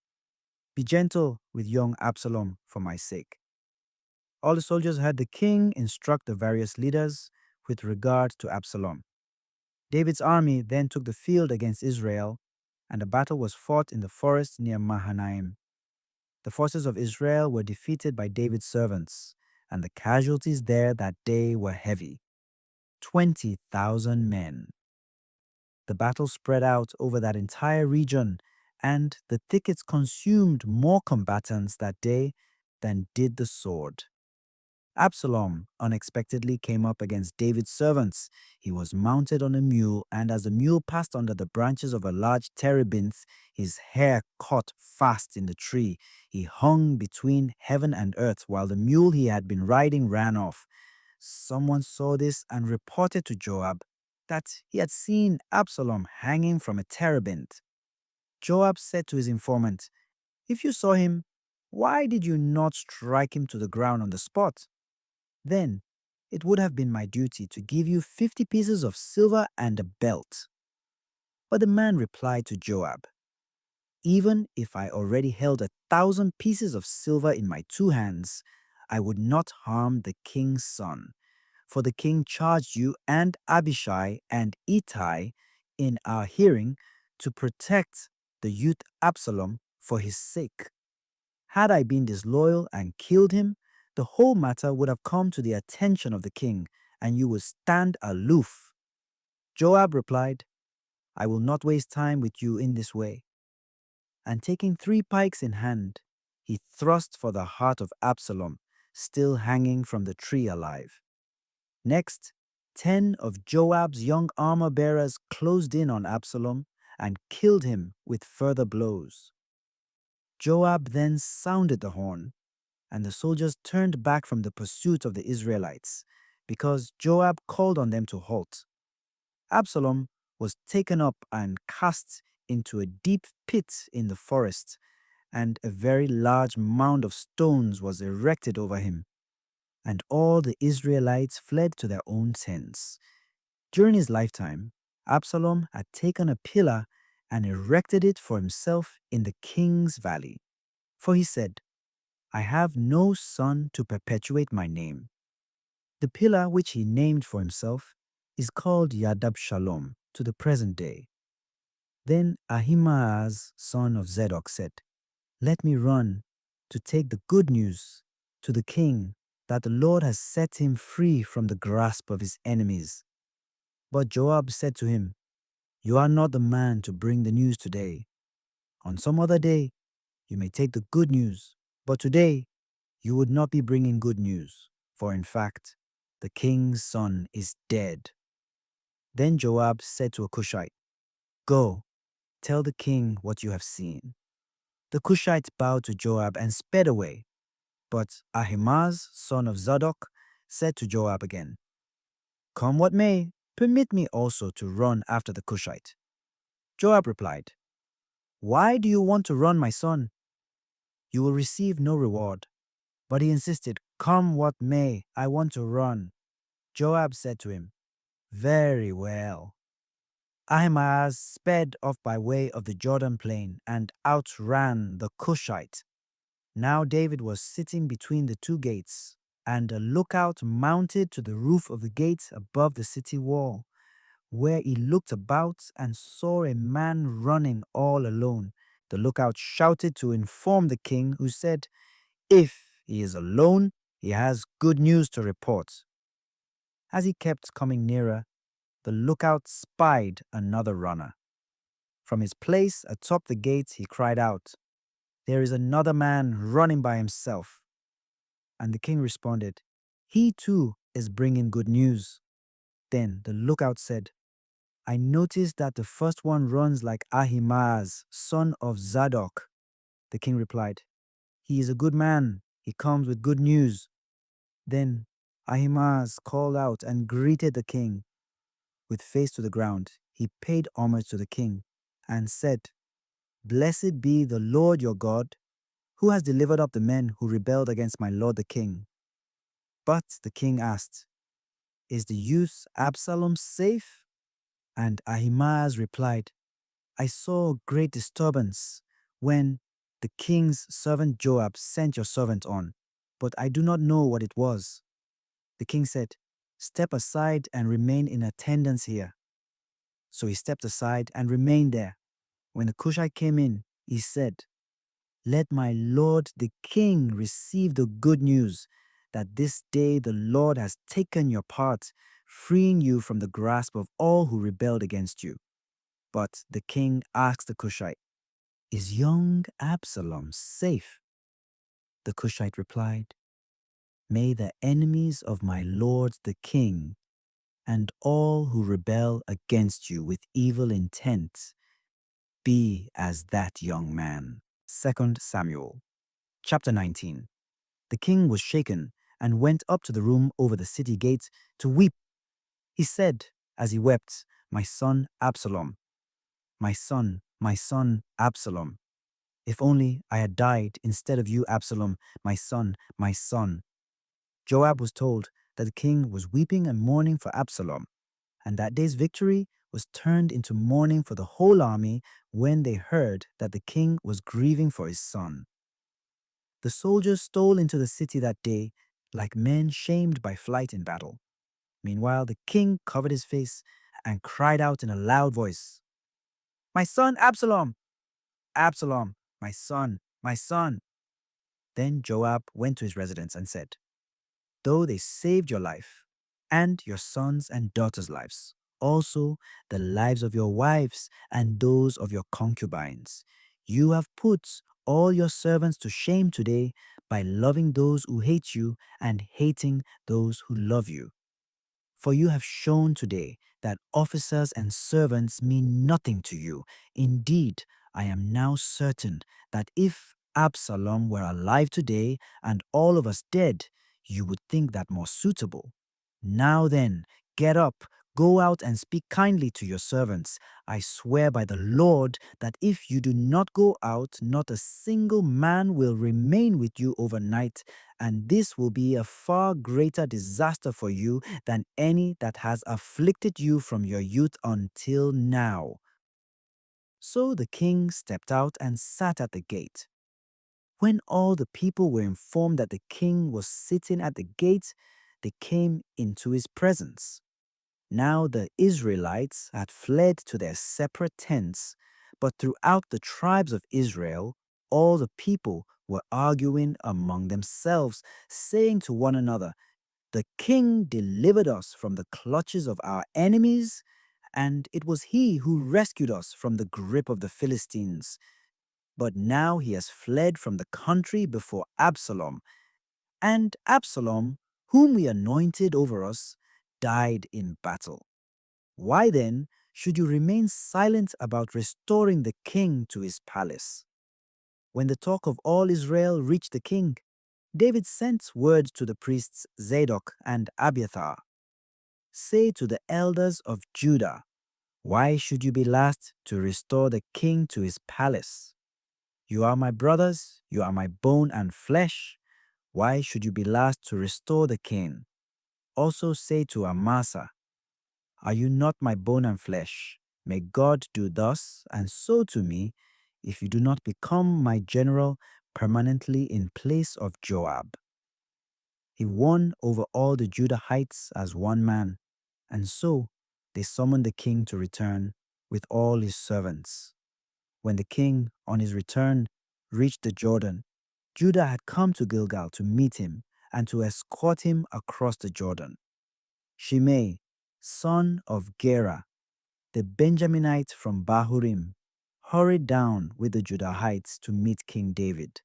"Be gentle with young Absalom for my sake." All the soldiers heard the king instruct the various leaders with regard to Absalom. David's army then took the field against Israel, and the battle was fought in the forest near Mahanaim. The forces of Israel were defeated by David's servants, and the casualties there that day were heavy: 20,000 men. The battle spread out over that entire region, and the thickets consumed more combatants that day than did the sword. Absalom unexpectedly came up against David's servants. He was mounted on a mule, and as the mule passed under the branches of a large terebinth, his hair caught fast in the tree. He hung between heaven and earth, while the mule he had been riding ran off. Someone saw this and reported to Joab that he had seen Absalom hanging from a terebinth. Joab said to his informant, "If you saw him, Why did you not strike him to the ground on the spot? Then it would have been my duty to give you 50 pieces of silver and a belt. But the man replied to Joab, even if I already held 1,000 pieces of silver in my 2 hands, I would not harm the king's son. For the king charged you and Abishai and Ittai in our hearing to protect the youth Absalom for his sake. Had I been disloyal and killed him, the whole matter would have come to the attention of the king, and you would stand aloof. Joab replied, I will not waste time with you in this way. And taking 3 pikes in hand, he thrust for the heart of Absalom, still hanging from the tree alive. Next, 10 of Joab's young armor-bearers closed in on Absalom and killed him with further blows. Joab then sounded the horn, and the soldiers turned back from the pursuit of the Israelites, because Joab called on them to halt. Absalom was taken up and cast into a deep pit in the forest, and a very large mound of stones was erected over him. And all the Israelites fled to their own tents. During his lifetime, Absalom had taken a pillar and erected it for himself in the king's valley. For he said, I have no son to perpetuate my name. The pillar which he named for himself is called Yadab Shalom to the present day. Then Ahimaaz, son of Zadok, said, Let me run to take the good news to the king that the Lord has set him free from the grasp of his enemies. But Joab said to him, You are not the man to bring the news today. On some other day, you may take the good news, but today you would not be bringing good news, for in fact, the king's son is dead. Then Joab said to a Cushite, Go, tell the king what you have seen. The Cushite bowed to Joab and sped away. But Ahimaaz, son of Zadok, said to Joab again, Come what may, permit me also to run after the Cushite. Joab replied, Why do you want to run, my son? You will receive no reward. But he insisted, Come what may, I want to run. Joab said to him, Very well. Ahimaaz sped off by way of the Jordan plain and outran the Cushite. Now David was sitting between the 2 gates, and a lookout mounted to the roof of the gate above the city wall, where he looked about and saw a man running all alone. The lookout shouted to inform the king, who said, If he is alone, he has good news to report. As he kept coming nearer, the lookout spied another runner. From his place atop the gate, he cried out, There is another man running by himself. And the king responded, He too is bringing good news. Then the lookout said, I noticed that the first one runs like Ahimaaz, son of Zadok. The king replied, He is a good man. He comes with good news. Then Ahimaaz called out and greeted the king. With face to the ground, he paid homage to the king and said, Blessed be the Lord your God, who has delivered up the men who rebelled against my lord the king. But the king asked, Is the youth Absalom safe? And Ahimaaz replied, I saw great disturbance when the king's servant Joab sent your servant on, but I do not know what it was. The king said, Step aside and remain in attendance here. So he stepped aside and remained there. When the Cushite came in, he said, Let my lord the king receive the good news that this day the Lord has taken your part, freeing you from the grasp of all who rebelled against you. But the king asked the Cushite, Is young Absalom safe? The Cushite replied, May the enemies of my lord the king and all who rebel against you with evil intent be as that young man. 2 Samuel chapter 19. The king was shaken and went up to the room over the city gate to weep. He said, as he wept, My son Absalom, my son Absalom. If only I had died instead of you, Absalom, my son, my son. Joab was told that the king was weeping and mourning for Absalom, and that day's victory was turned into mourning for the whole army when they heard that the king was grieving for his son. The soldiers stole into the city that day like men shamed by flight in battle. Meanwhile, the king covered his face and cried out in a loud voice, "My son Absalom! Absalom, my son, my son!" Then Joab went to his residence and said, "Though they saved your life and your sons and daughters' lives, also the lives of your wives and those of your concubines, you have put all your servants to shame today by loving those who hate you and hating those who love you. For you have shown today that officers and servants mean nothing to you. Indeed, I am now certain that if Absalom were alive today and all of us dead, you would think that more suitable. Now then, get up, go out and speak kindly to your servants. I swear by the Lord that if you do not go out, not a single man will remain with you overnight, and this will be a far greater disaster for you than any that has afflicted you from your youth until now." So the king stepped out and sat at the gate. When all the people were informed that the king was sitting at the gate, they came into his presence. Now the Israelites had fled to their separate tents, but throughout the tribes of Israel, all the people were arguing among themselves, saying to one another, "The king delivered us from the clutches of our enemies, and it was he who rescued us from the grip of the Philistines. But now he has fled from the country before Absalom, and Absalom, whom we anointed over us, died in battle. Why then should you remain silent about restoring the king to his palace?" When the talk of all Israel reached the king, David sent word to the priests Zadok and Abiathar, "Say to the elders of Judah, why should you be last to restore the king to his palace? You are my brothers, you are my bone and flesh. Why should you be last to restore the king? Also say to Amasa, are you not my bone and flesh? May God do thus and so to me if you do not become my general permanently in place of Joab." He won over all the Judahites as one man, and so they summoned the king to return with all his servants. When the king, on his return, reached the Jordan, Judah had come to Gilgal to meet him and to escort him across the Jordan. Shimei, son of Gera, the Benjaminite from Bahurim, hurried down with the Judahites to meet King David,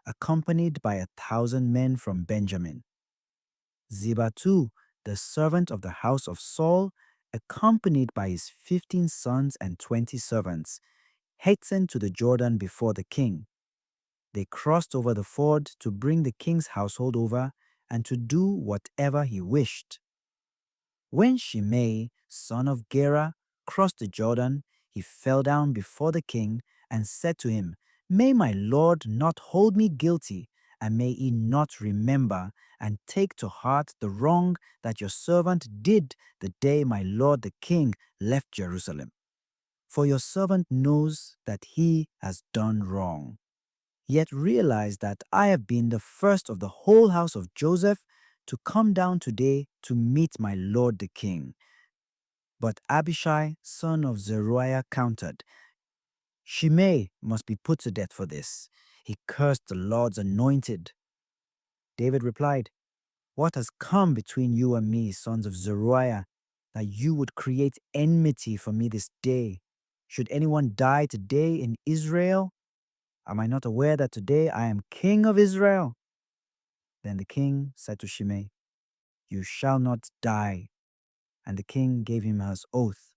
accompanied by 1,000 men from Benjamin. Ziba too, the servant of the house of Saul, accompanied by his 15 sons and 20 servants, hastened to the Jordan before the king. They crossed over the ford to bring the king's household over and to do whatever he wished. When Shimei, son of Gera, crossed the Jordan, he fell down before the king and said to him, "May my lord not hold me guilty, and may he not remember and take to heart the wrong that your servant did the day my lord the king left Jerusalem. For your servant knows that he has done wrong. Yet realize that I have been the first of the whole house of Joseph to come down today to meet my lord the king." But Abishai, son of Zeruiah, countered, "Shimei must be put to death for this. He cursed the Lord's anointed." David replied, "What has come between you and me, sons of Zeruiah, that you would create enmity for me this day? Should anyone die today in Israel? Am I not aware that today I am king of Israel?" Then the king said to Shimei, "You shall not die." And the king gave him his oath.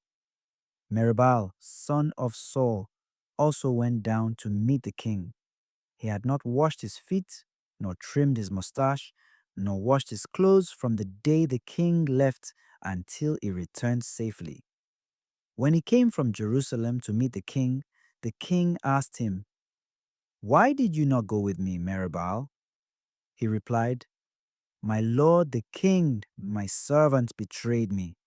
Meribal, son of Saul, also went down to meet the king. He had not washed his feet, nor trimmed his mustache, nor washed his clothes from the day the king left until he returned safely. When he came from Jerusalem to meet the king asked him, "Why did you not go with me, Meribal?" He replied, "My lord the king, my servant betrayed me.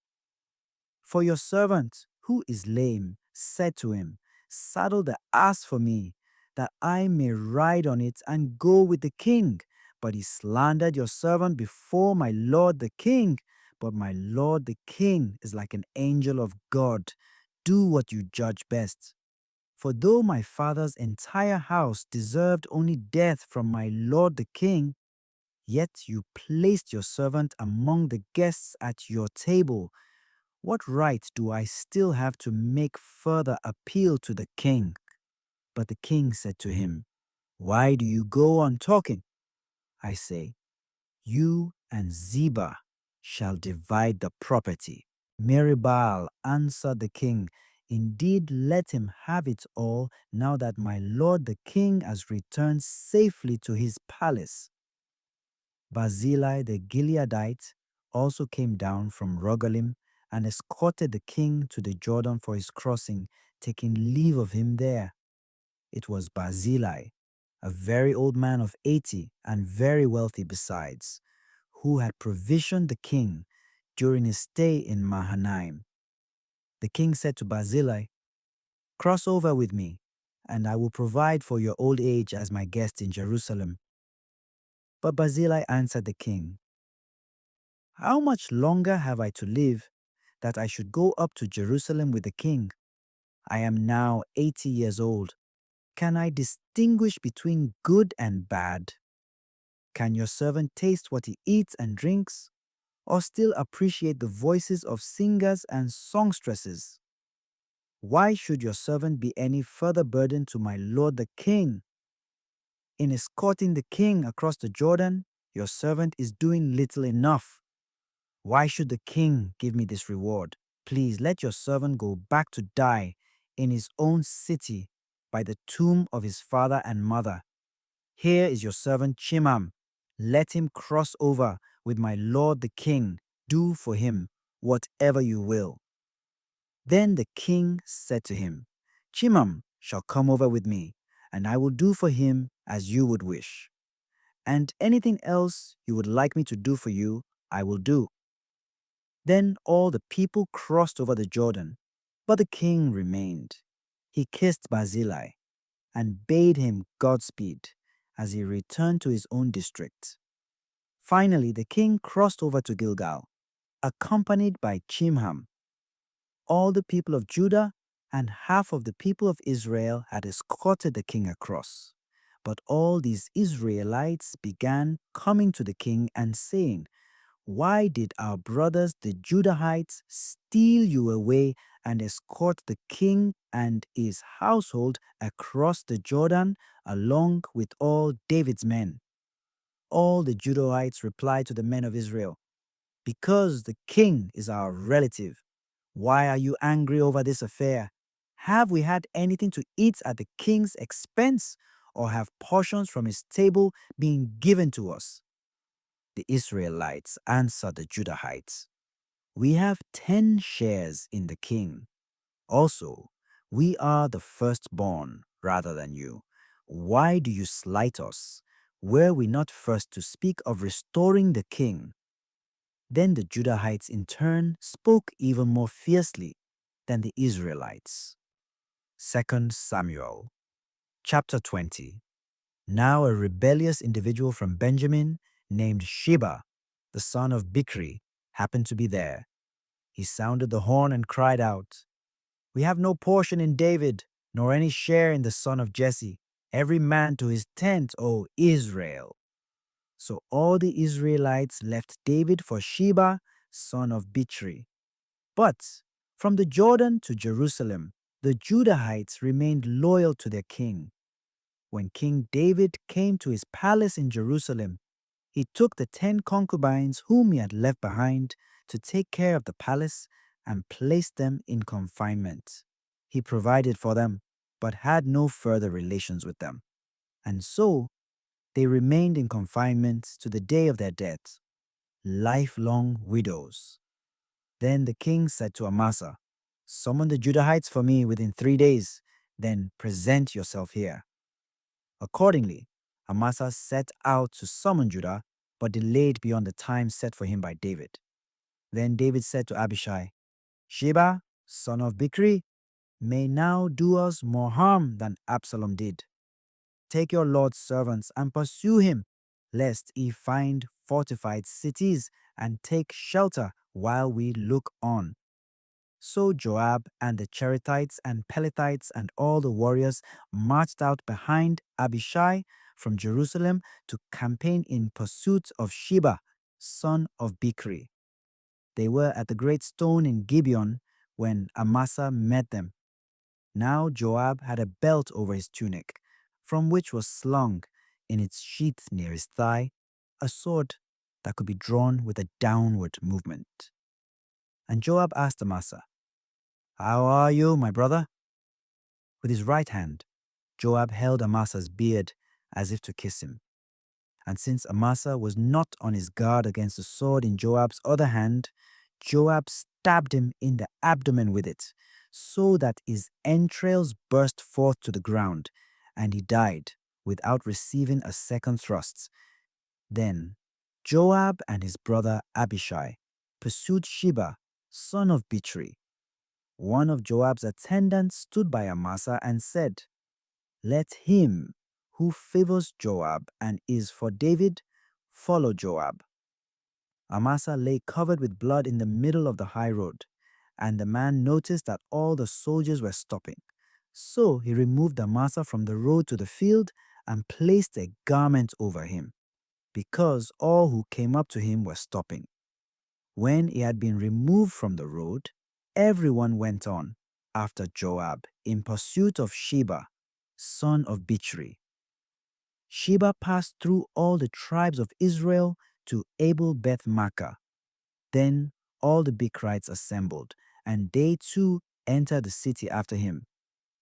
For your servant, who is lame, said to him, 'Saddle the ass for me, that I may ride on it and go with the king.' But he slandered your servant before my lord the king. But my lord the king is like an angel of God. Do what you judge best. For though my father's entire house deserved only death from my lord the king, yet you placed your servant among the guests at your table. What right do I still have to make further appeal to the king?" But the king said to him, "Why do you go on talking? I say, you and Ziba shall divide the property." Meribal answered the king, "Indeed, let him have it all now that my lord the king has returned safely to his palace." Barzillai the Gileadite also came down from Rogelim and escorted the king to the Jordan for his crossing, taking leave of him there. It was Barzillai, a very old man of 80 and very wealthy besides, who had provisioned the king during his stay in Mahanaim. The king said to Barzillai, "Cross over with me, and I will provide for your old age as my guest in Jerusalem." But Barzillai answered the king, "How much longer have I to live that I should go up to Jerusalem with the king? I am now 80 years old. Can I distinguish between good and bad? Can your servant taste what he eats and drinks, or still appreciate the voices of singers and songstresses? Why should your servant be any further burden to my lord the king? In escorting the king across the Jordan, your servant is doing little enough. Why should the king give me this reward? Please let your servant go back to die in his own city by the tomb of his father and mother. Here is your servant Chimham. Let him cross over with my lord the king. Do for him whatever you will." Then the king said to him, "Chimham shall come over with me, and I will do for him as you would wish. And anything else you would like me to do for you, I will do." Then all the people crossed over the Jordan, but the king remained. He kissed Barzillai and bade him Godspeed as he returned to his own district. Finally, the king crossed over to Gilgal, accompanied by Chimham. All the people of Judah and half of the people of Israel had escorted the king across. But all these Israelites began coming to the king and saying, "Why did our brothers the Judahites steal you away and escort the king and his household across the Jordan along with all David's men?" All the Judahites replied to the men of Israel, "Because the king is our relative. Why are you angry over this affair? Have we had anything to eat at the king's expense, or have portions from his table been given to us?" The Israelites answered the Judahites, "We have 10 shares in the king. Also, we are the firstborn rather than you. Why do you slight us? Were we not first to speak of restoring the king?" Then the Judahites in turn spoke even more fiercely than the Israelites. 2 Samuel chapter 20. Now a rebellious individual from Benjamin named Sheba, the son of Bichri, happened to be there. He sounded the horn and cried out, "We have no portion in David, nor any share in the son of Jesse. Every man to his tent, O Israel." So all the Israelites left David for Sheba, son of Bichri. But from the Jordan to Jerusalem, the Judahites remained loyal to their king. When King David came to his palace in Jerusalem, he took the 10 concubines whom he had left behind to take care of the palace and placed them in confinement. He provided for them, but had no further relations with them. And so they remained in confinement to the day of their death, lifelong widows. Then the king said to Amasa, "Summon the Judahites for me within 3 days, then present yourself here." Accordingly, Amasa set out to summon Judah, but delayed beyond the time set for him by David. Then David said to Abishai, Sheba, son of Bichri, may now do us more harm than Absalom did. Take your Lord's servants and pursue him, lest he find fortified cities and take shelter while we look on. So Joab and the Cherethites and Pelethites and all the warriors marched out behind Abishai from Jerusalem to campaign in pursuit of Sheba, son of Bichri. They were at the great stone in Gibeon when Amasa met them. Now Joab had a belt over his tunic, from which was slung, in its sheath near his thigh, a sword that could be drawn with a downward movement. And Joab asked Amasa, How are you, my brother? With his right hand, Joab held Amasa's beard as if to kiss him. And since Amasa was not on his guard against the sword in Joab's other hand, Joab stabbed him in the abdomen with it, so that his entrails burst forth to the ground, and he died without receiving a second thrust. Then Joab and his brother Abishai pursued Sheba, son of Bichri. One of Joab's attendants stood by Amasa and said, Let him who favors Joab and is for David follow Joab. Amasa lay covered with blood in the middle of the high road, and the man noticed that all the soldiers were stopping. So he removed Amasa from the road to the field and placed a garment over him, because all who came up to him were stopping. When he had been removed from the road, everyone went on after Joab in pursuit of Sheba, son of Bichri. Sheba passed through all the tribes of Israel to Abel Beth Makkah. Then all the Bichrites assembled, and they too entered the city after him.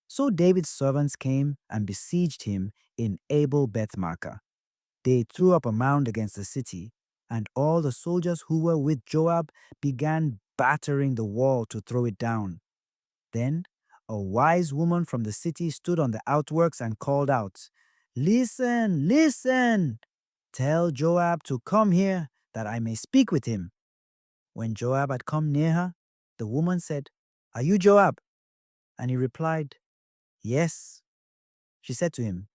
So David's servants came and besieged him in Abel Beth Makkah. They threw up a mound against the city, and all the soldiers who were with Joab began battering the wall to throw it down. Then a wise woman from the city stood on the outworks and called out, Listen, listen! Tell Joab to come here, that I may speak with him. When Joab had come near her, the woman said, Are you Joab? And he replied, Yes. She said to him,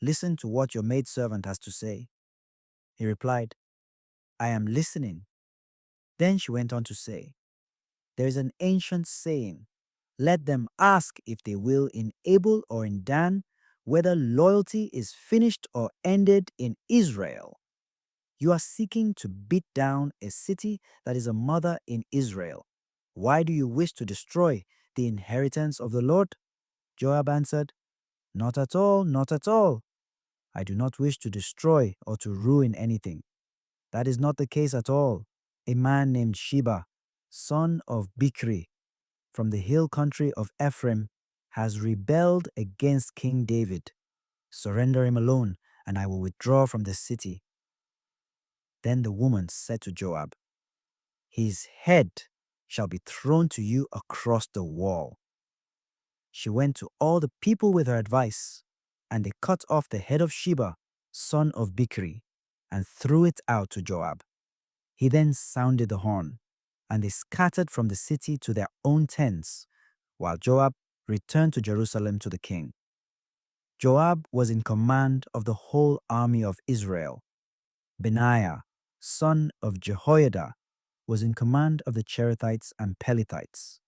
Listen to what your maidservant has to say. He replied, I am listening. Then she went on to say, There is an ancient saying, Let them ask if they will in Abel or in Dan, whether loyalty is finished or ended in Israel. You are seeking to beat down a city that is a mother in Israel. Why do you wish to destroy the inheritance of the Lord? Joab answered, Not at all, not at all. I do not wish to destroy or to ruin anything. That is not the case at all. A man named Sheba, son of Bichri, from the hill country of Ephraim, has rebelled against King David. Surrender him alone, and I will withdraw from the city. Then the woman said to Joab, His head shall be thrown to you across the wall. She went to all the people with her advice, and they cut off the head of Sheba, son of Bichri, and threw it out to Joab. He then sounded the horn, and they scattered from the city to their own tents, while Joab returned to Jerusalem to the king. Joab was in command of the whole army of Israel. Benaiah, son of Jehoiada, was in command of the Cherethites and Pelethites.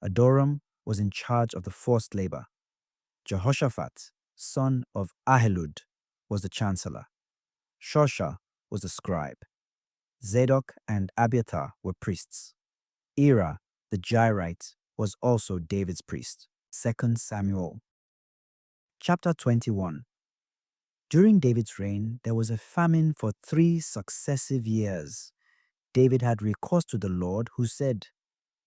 Adoram was in charge of the forced labor. Jehoshaphat, son of Ahilud, was the chancellor. Shosha was the scribe. Zadok and Abiathar were priests. Ira, the Jairite, was also David's priest. 2 Samuel. Chapter 21. During David's reign, there was a famine for 3 successive years. David had recourse to the Lord, who said,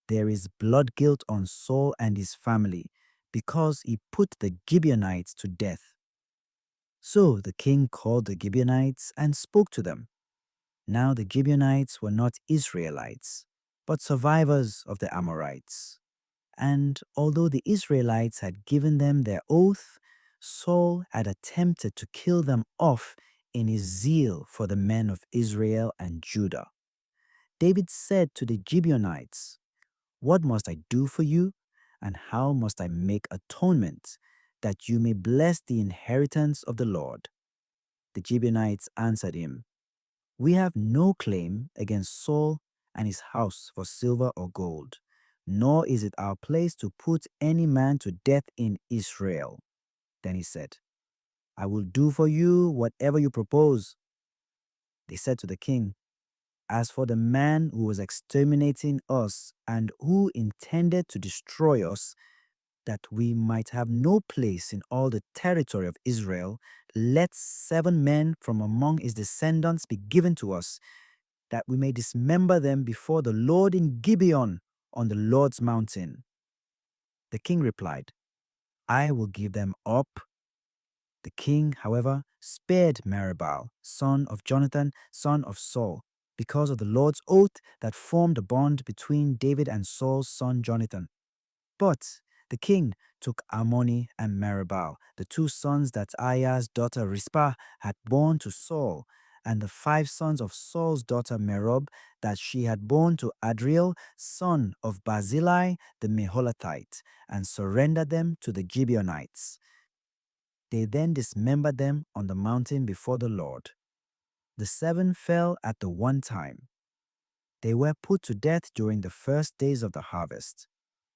There is blood guilt on Saul and his family, because he put the Gibeonites to death. So the king called the Gibeonites and spoke to them. Now the Gibeonites were not Israelites, but survivors of the Amorites. And although the Israelites had given them their oath, Saul had attempted to kill them off in his zeal for the men of Israel and Judah. David said to the Gibeonites, "What must I do for you, and how must I make atonement, that you may bless the inheritance of the Lord?" The Gibeonites answered him, "We have no claim against Saul and his house for silver or gold, nor is it our place to put any man to death in Israel." Then he said, "I will do for you whatever you propose." They said to the king, "As for the man who was exterminating us and who intended to destroy us, that we might have no place in all the territory of Israel, let 7 men from among his descendants be given to us, that we may dismember them before the Lord in Gibeon on the Lord's mountain." The king replied, "I will give them up." The king, however, spared Merib-Baal, son of Jonathan, son of Saul, because of the Lord's oath that formed a bond between David and Saul's son Jonathan. But the king took Ammoni and Merib-Baal, the 2 sons that Aiah's daughter Rizpah had borne to Saul, and the 5 sons of Saul's daughter Merob that she had borne to Adriel, son of Barzillai the Meholathite, and surrendered them to the Gibeonites. They then dismembered them on the mountain before the Lord. The 7 fell at the one time. They were put to death during the first days of the harvest,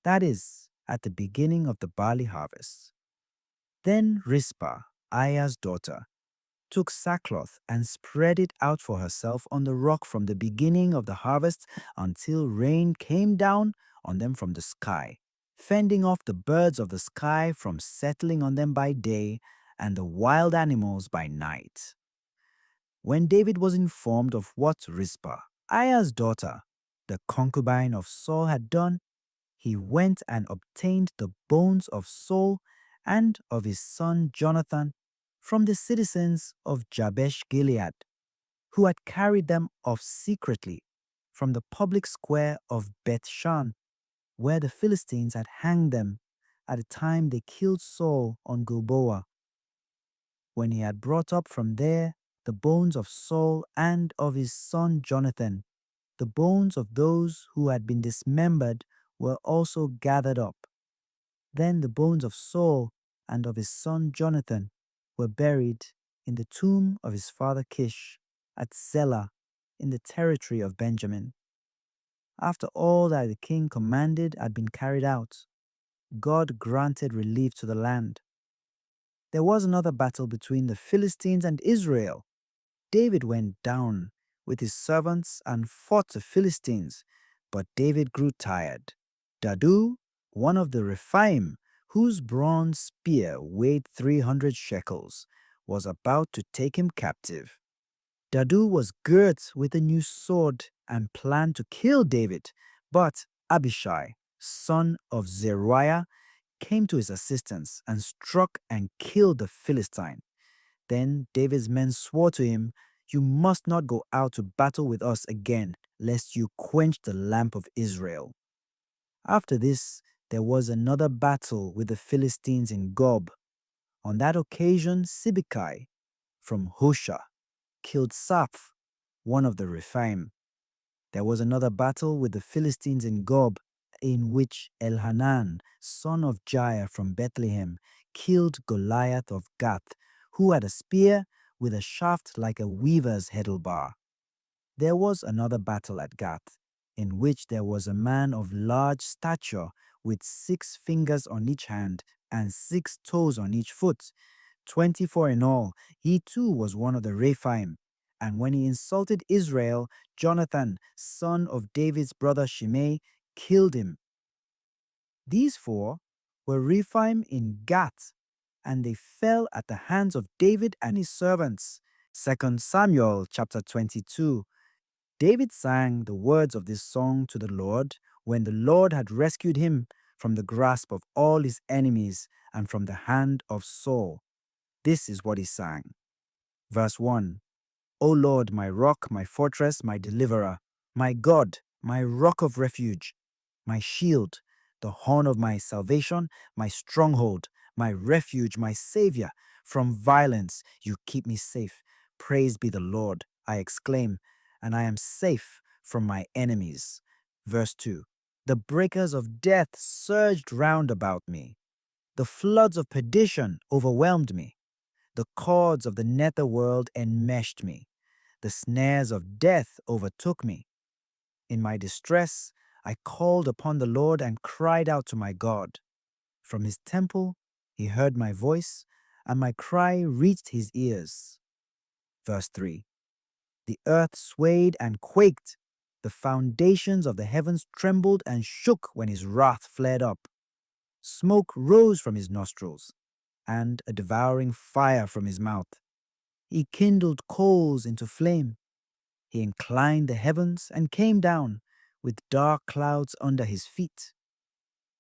that is, at the beginning of the barley harvest. Then Rizpah, Aiah's daughter, took sackcloth and spread it out for herself on the rock from the beginning of the harvest until rain came down on them from the sky, fending off the birds of the sky from settling on them by day and the wild animals by night. When David was informed of what Rizpah, Aiah's daughter, the concubine of Saul, had done, he went and obtained the bones of Saul and of his son Jonathan from the citizens of Jabesh Gilead, who had carried them off secretly from the public square of Beth-shan, where the Philistines had hanged them at the time they killed Saul on Gilboa. When he had brought up from there the bones of Saul and of his son Jonathan, the bones of those who had been dismembered were also gathered up. Then the bones of Saul and of his son Jonathan were buried in the tomb of his father Kish at Zelah in the territory of Benjamin. After all that the king commanded had been carried out, God granted relief to the land. There was another battle between the Philistines and Israel. David went down with his servants and fought the Philistines, but David grew tired. Dadu, one of the Rephaim, whose bronze spear weighed 300 shekels, was about to take him captive. Dadu was girt with a new sword and planned to kill David, but Abishai, son of Zeruiah, came to his assistance and struck and killed the Philistine. Then David's men swore to him, "You must not go out to battle with us again, lest you quench the lamp of Israel." After this, there was another battle with the Philistines in Gob. On that occasion, Sibbecai from Husha killed Saph, one of the Rephaim. There was another battle with the Philistines in Gob, in which Elhanan, son of Jair from Bethlehem, killed Goliath of Gath, who had a spear with a shaft like a weaver's heddle-bar. There was another battle at Gath, in which there was a man of large stature with 6 fingers on each hand and 6 toes on each foot, 24 in all. He too was one of the Rephaim. And when he insulted Israel, Jonathan, son of David's brother Shimei, killed him. These 4 were Rephaim in Gath, and they fell at the hands of David and his servants. 2 Samuel chapter 22. David sang the words of this song to the Lord when the Lord had rescued him from the grasp of all his enemies and from the hand of Saul. This is what he sang. Verse 1. O Lord, my rock, my fortress, my deliverer, my God, my rock of refuge, my shield, the horn of my salvation, my stronghold, my refuge, my savior. From violence you keep me safe. Praised be the Lord, I exclaim, and I am safe from my enemies. Verse 2. The breakers of death surged round about me. The floods of perdition overwhelmed me. The cords of the netherworld enmeshed me. The snares of death overtook me. In my distress, I called upon the Lord and cried out to my God. From his temple, he heard my voice, and my cry reached his ears. Verse 3. The earth swayed and quaked. The foundations of the heavens trembled and shook when his wrath flared up. Smoke rose from his nostrils, and a devouring fire from his mouth. He kindled coals into flame. He inclined the heavens and came down, with dark clouds under his feet.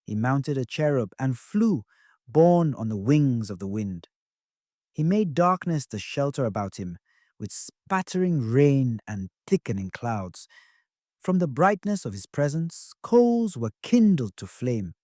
He mounted a cherub and flew, borne on the wings of the wind. He made darkness the shelter about him, with spattering rain and thickening clouds. From the brightness of his presence, coals were kindled to flame.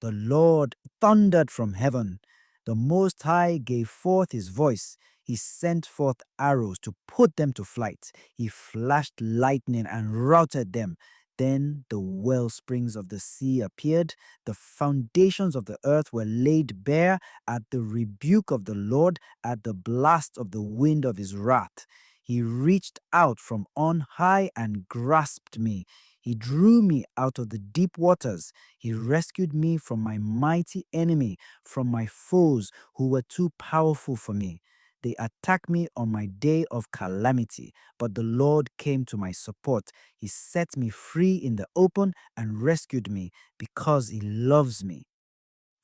The Lord thundered from heaven. The Most High gave forth his voice. He sent forth arrows to put them to flight. He flashed lightning and routed them. Then the well springs of the sea appeared. The foundations of the earth were laid bare at the rebuke of the Lord, at the blast of the wind of his wrath. He reached out from on high and grasped me. He drew me out of the deep waters. He rescued me from my mighty enemy, from my foes who were too powerful for me. They attacked me on my day of calamity, but the Lord came to my support. He set me free in the open and rescued me because he loves me.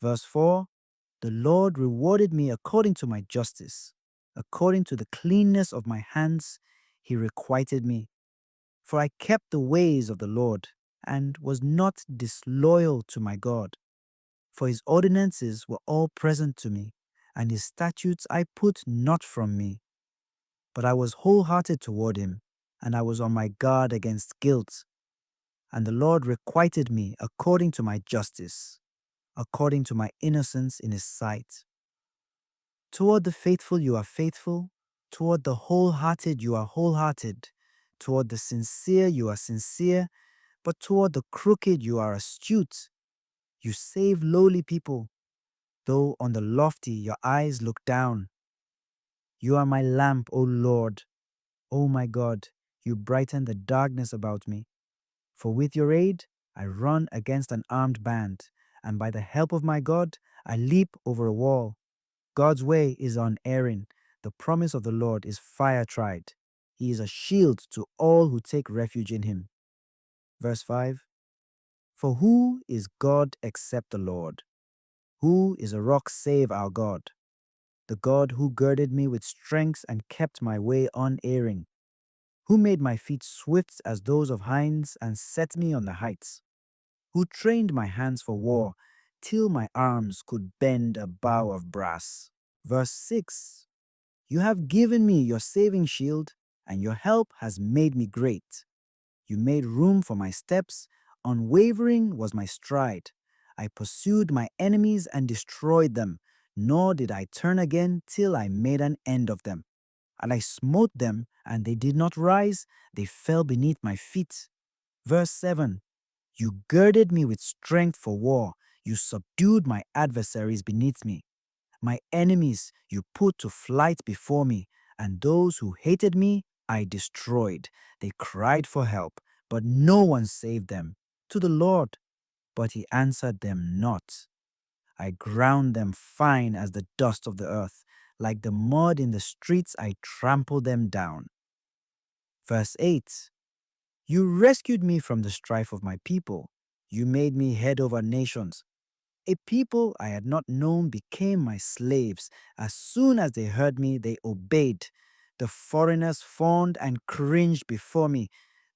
Verse 4. The Lord rewarded me according to my justice. According to the cleanness of my hands, he requited me. For I kept the ways of the Lord, and was not disloyal to my God. For his ordinances were all present to me, and his statutes I put not from me. But I was wholehearted toward him, and I was on my guard against guilt. And the Lord requited me according to my justice, according to my innocence in his sight. Toward the faithful you are faithful, toward the wholehearted you are wholehearted, toward the sincere you are sincere, but toward the crooked you are astute. You save lowly people, though on the lofty your eyes look down. You are my lamp, O Lord. O my God, you brighten the darkness about me. For with your aid I run against an armed band, and by the help of my God I leap over a wall. God's way is unerring. The promise of the Lord is fire-tried. He is a shield to all who take refuge in him. Verse 5. For who is God except the Lord? Who is a rock save our God? The God who girded me with strength and kept my way unerring, who made my feet swift as those of hinds and set me on the heights, who trained my hands for war till my arms could bend a bow of brass. Verse 6. You have given me your saving shield, and your help has made me great. You made room for my steps. Unwavering was my stride. I pursued my enemies and destroyed them, nor did I turn again till I made an end of them. And I smote them, and they did not rise. They fell beneath my feet. Verse 7. You girded me with strength for war. You subdued my adversaries beneath me. My enemies you put to flight before me, and those who hated me I destroyed. They cried for help, but no one saved them. To the Lord, but he answered them not. I ground them fine as the dust of the earth. Like the mud in the streets, I trampled them down. Verse 8. You rescued me from the strife of my people. You made me head over nations. A people I had not known became my slaves. As soon as they heard me, they obeyed. The foreigners fawned and cringed before me.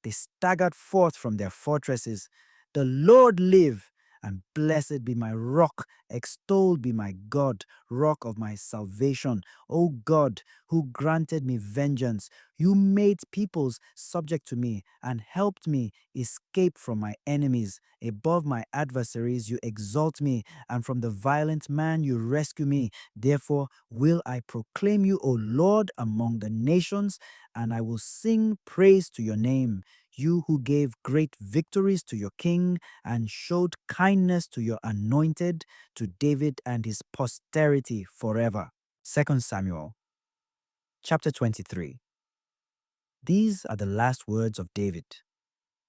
They staggered forth from their fortresses. The Lord live, And blessed be my rock, extolled be my God, rock of my salvation. O God, who granted me vengeance, you made peoples subject to me and helped me escape from my enemies. Above my adversaries you exalt me, and from the violent man you rescue me. Therefore will I proclaim you, O Lord, among the nations, and I will sing praise to your name. You who gave great victories to your king and showed kindness to your anointed, to David and his posterity forever. 2 Samuel chapter 23. These are the last words of David,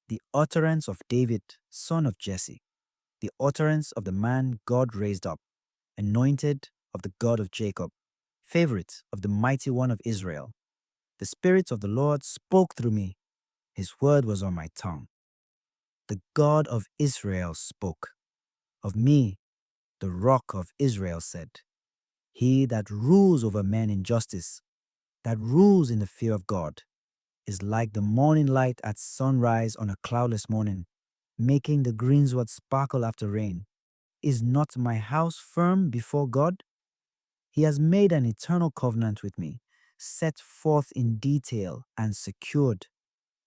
the utterance of David, son of Jesse, the utterance of the man God raised up, anointed of the God of Jacob, favorite of the mighty one of Israel. The Spirit of the Lord spoke through me. His word was on my tongue. The God of Israel spoke. Of me, the rock of Israel said, He that rules over men in justice, that rules in the fear of God, is like the morning light at sunrise on a cloudless morning, making the greensward sparkle after rain. Is not my house firm before God? He has made an eternal covenant with me, set forth in detail and secured.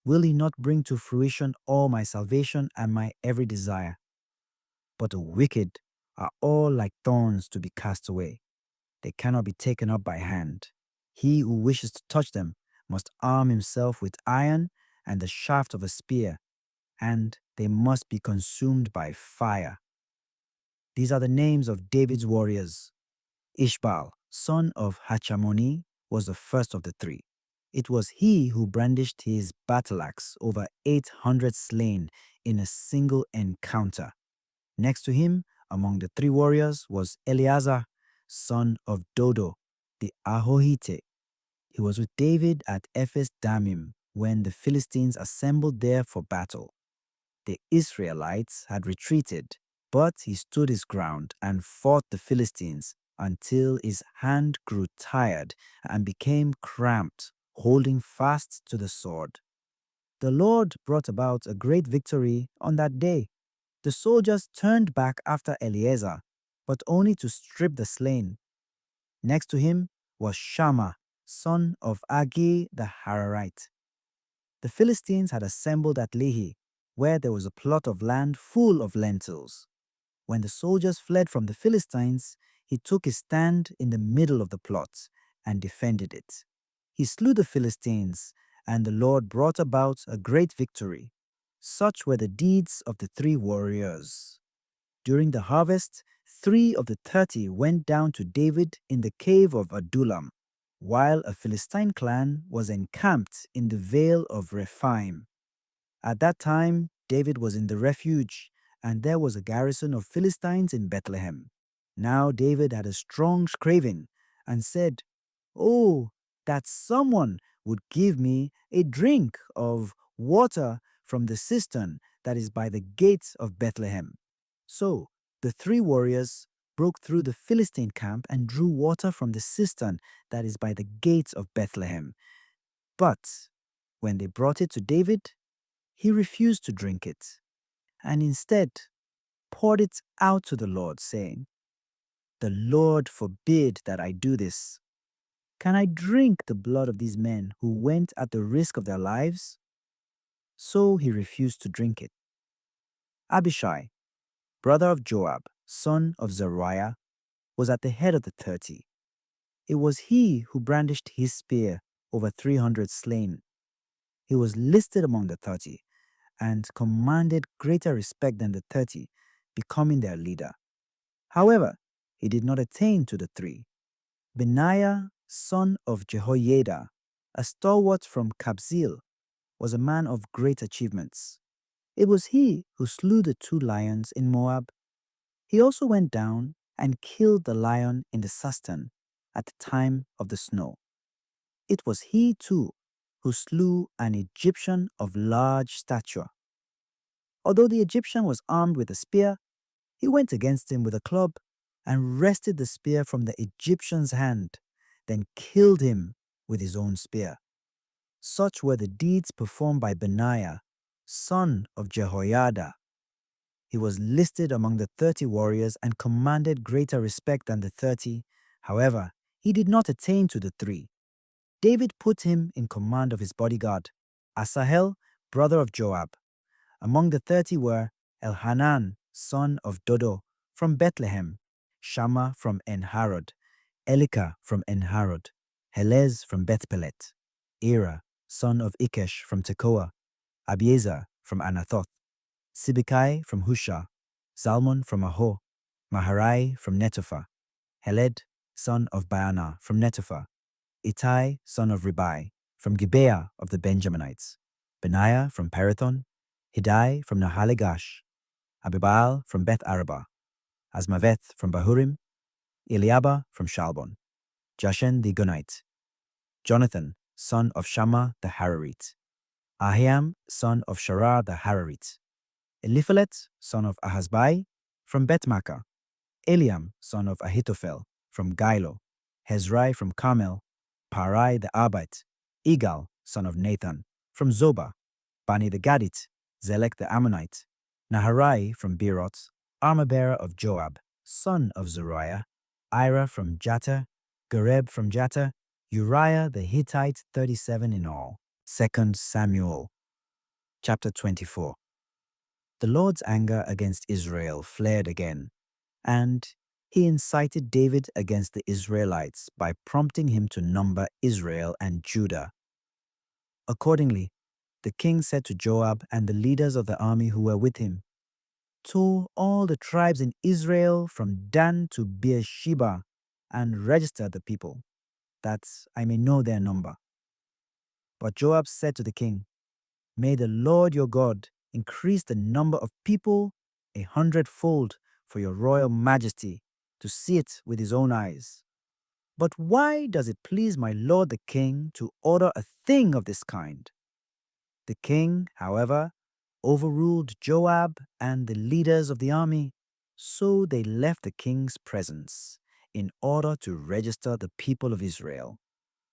Will he not bring to fruition all my salvation and my every desire? But the wicked are all like thorns to be cast away. They cannot be taken up by hand. He who wishes to touch them must arm himself with iron and the shaft of a spear, and they must be consumed by fire. These are the names of David's warriors. Ishbal, son of Hachamoni, was the first of the three. It was he who brandished his battle axe over 800 slain in a single encounter. Next to him, among the three warriors, was Eleazar, son of Dodo, the Ahohite. He was with David at Ephes Dammim when the Philistines assembled there for battle. The Israelites had retreated, but he stood his ground and fought the Philistines until his hand grew tired and became cramped, holding fast to the sword. The Lord brought about a great victory on that day. The soldiers turned back after Eleazar, but only to strip the slain. Next to him was Shammah, son of Agi the Hararite. The Philistines had assembled at Lehi, where there was a plot of land full of lentils. When the soldiers fled from the Philistines, he took his stand in the middle of the plot and defended it. He slew the Philistines, and the Lord brought about a great victory. Such were the deeds of the three warriors. During the harvest, 3 of the 30 went down to David in the cave of Adullam, while a Philistine clan was encamped in the vale of Rephaim. At that time, David was in the refuge, and there was a garrison of Philistines in Bethlehem. Now David had a strong craving, and said, Oh, that someone would give me a drink of water from the cistern that is by the gates of Bethlehem. So the three warriors broke through the Philistine camp and drew water from the cistern that is by the gates of Bethlehem. But when they brought it to David, he refused to drink it, and instead poured it out to the Lord, saying, The Lord forbid that I do this. Can I drink the blood of these men who went at the risk of their lives? So he refused to drink it. Abishai, brother of Joab, son of Zeruiah, was at the head of the 30. It was he who brandished his spear over 300 slain. He was listed among the 30 and commanded greater respect than the 30, becoming their leader. However, he did not attain to the three. Benaiah, son of Jehoiada, a stalwart from Kabzeel, was a man of great achievements. It was he who slew the 2 lions in Moab. He also went down and killed the lion in the Sastan at the time of the snow. It was he too who slew an Egyptian of large stature. Although the Egyptian was armed with a spear, he went against him with a club and wrested the spear from the Egyptian's hand, then killed him with his own spear. Such were the deeds performed by Benaiah, son of Jehoiada. He was listed among the 30 warriors and commanded greater respect than the 30. However, he did not attain to the 3. David put him in command of his bodyguard, Asahel, brother of Joab. Among the 30 were Elhanan, son of Dodo, from Bethlehem, Shammah from En-Harod, Elika from En-Harod, Helez from Bethpelet, Ira, son of Ikesh from Tekoa, Abiezer from Anathoth, Sibekai from Husha, Zalmon from Ahoh, Maharai from Netophah, Heled, son of Baanah from Netophah, Ittai, son of Ribai, from Gibeah of the Benjaminites, Benaiah from Perithon, Hiddai from Nahalegash, Abibaal from Beth Arabah, Asmaveth from Bahurim, Eliabah from Shalbon, Jashen the Gunite, Jonathan, son of Shammah the Hararite, Ahiam, son of Sharar the Hararite, Eliphalet, son of Ahasbai, from Beth-Makkah, Eliam, son of Ahithophel, from Gilo, Hezrai from Carmel, Parai the Arbite, Igal, son of Nathan, from Zobah, Bani the Gadite, Zelek the Ammonite, Naharai from Beerot, armor-bearer of Joab, son of Zeruiah, Ira from Jatter, Gareb from Jatter, Uriah the Hittite, 37 in all. 2 Samuel, chapter 24. The Lord's anger against Israel flared again, and he incited David against the Israelites by prompting him to number Israel and Judah. Accordingly, the king said to Joab and the leaders of the army who were with him, "To all the tribes in Israel from Dan to Beersheba, and register the people, that I may know their number." But Joab said to the king, "May the Lord your God increase the number of people 100-fold for your royal majesty to see it with his own eyes. But why does it please my lord the king to order a thing of this kind?" The king, however, overruled Joab and the leaders of the army, so they left the king's presence in order to register the people of Israel.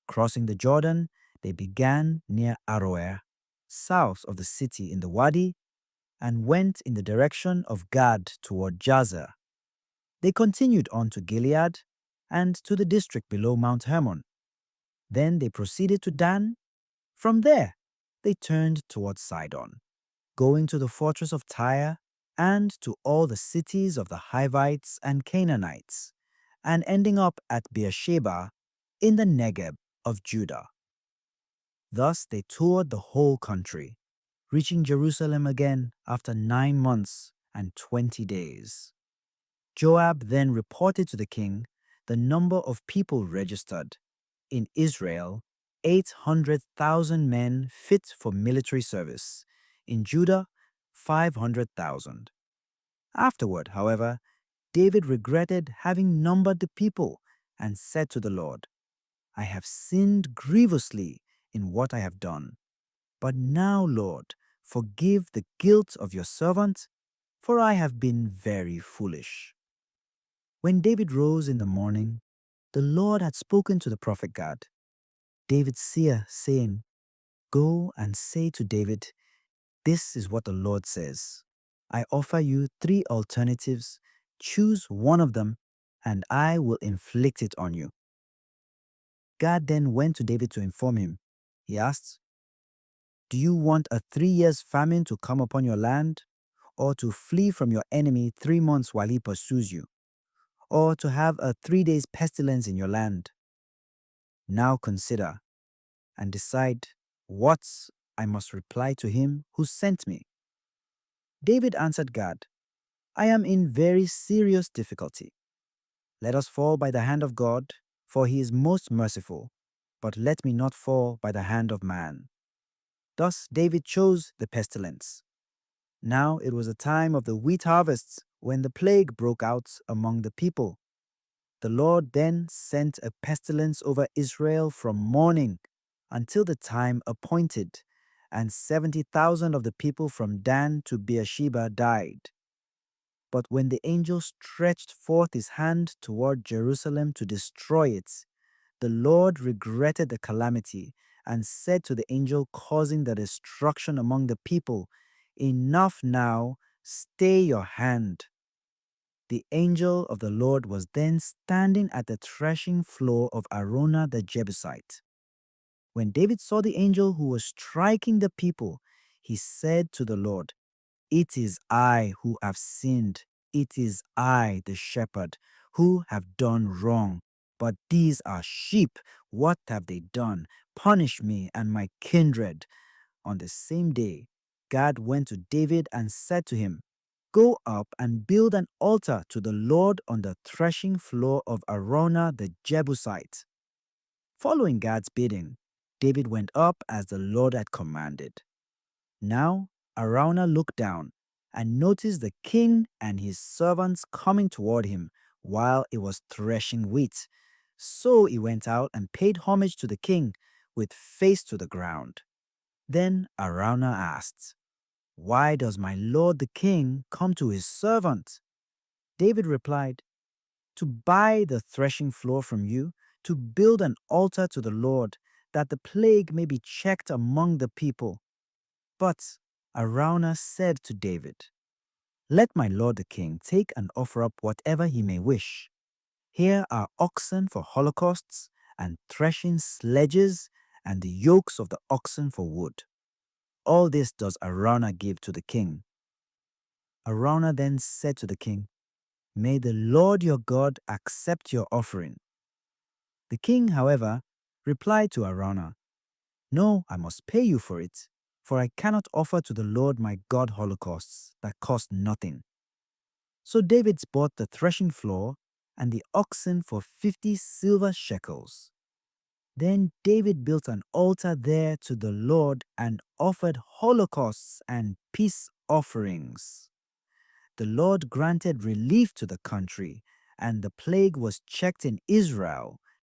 Crossing the Jordan, they began near Aroer, south of the city in the Wadi, and went in the direction of Gad toward Jazer. They continued on to Gilead and to the district below Mount Hermon. Then they proceeded to Dan. From there, they turned towards Sidon, going to the fortress of Tyre and to all the cities of the Hivites and Canaanites, and ending up at Beersheba in the Negeb of Judah. Thus they toured the whole country, reaching Jerusalem again after 9 months and 20 days. Joab then reported to the king the number of people registered. In Israel, 800,000 men fit for military service. In Judah, 500,000. Afterward, however, David regretted having numbered the people and said to the Lord, "I have sinned grievously in what I have done. But now, Lord, forgive the guilt of your servant, for I have been very foolish." When David rose in the morning, the Lord had spoken to the prophet Gad, David's seer, saying, "Go and say to David, this is what the Lord says. I offer you 3 alternatives. Choose one of them, and I will inflict it on you." Gad then went to David to inform him. He asked, "Do you want a 3 years famine to come upon your land, or to flee from your enemy 3 months while he pursues you, or to have a 3 days pestilence in your land? Now consider and decide what I must reply to him who sent me." David answered Gad, "I am in very serious difficulty. Let us fall by the hand of God, for he is most merciful, but let me not fall by the hand of man." Thus David chose the pestilence. Now it was a time of the wheat harvests when the plague broke out among the people. The Lord then sent a pestilence over Israel from morning until the time appointed, and 70,000 of the people from Dan to Beersheba died. But when the angel stretched forth his hand toward Jerusalem to destroy it, the Lord regretted the calamity and said to the angel causing the destruction among the people, "Enough now, Stay your hand." The angel of the Lord was then standing at the threshing floor of Araunah the Jebusite. When David saw the angel who was striking the people, he said to the Lord, "It is I who have sinned. It is I, the shepherd, who have done wrong. But these are sheep. What have they done? Punish me and my kindred." On the same day, God went to David and said to him, "Go up and build an altar to the Lord on the threshing floor of Araunah the Jebusite." Following God's bidding, David went up as the Lord had commanded. Now Araunah looked down and noticed the king and his servants coming toward him while he was threshing wheat. So he went out and paid homage to the king with face to the ground. Then Araunah asked, "Why does my lord the king come to his servant?" David replied, "To buy the threshing floor from you, to build an altar to the Lord, that the plague may be checked among the people." But Araunah said to David, "Let my lord the king take and offer up whatever he may wish. Here are oxen for holocausts, and threshing sledges, and the yokes of the oxen for wood. All this does Araunah give to the king." Araunah then said to the king, "May the Lord your God accept your offering." The king, however, replied to Araunah, "No, I must pay you for it, for I cannot offer to the Lord my God holocausts that cost nothing." So David bought the threshing floor and the oxen for 50 silver shekels. Then David built an altar there to the Lord and offered holocausts and peace offerings. The Lord granted relief to the country, and the plague was checked in Israel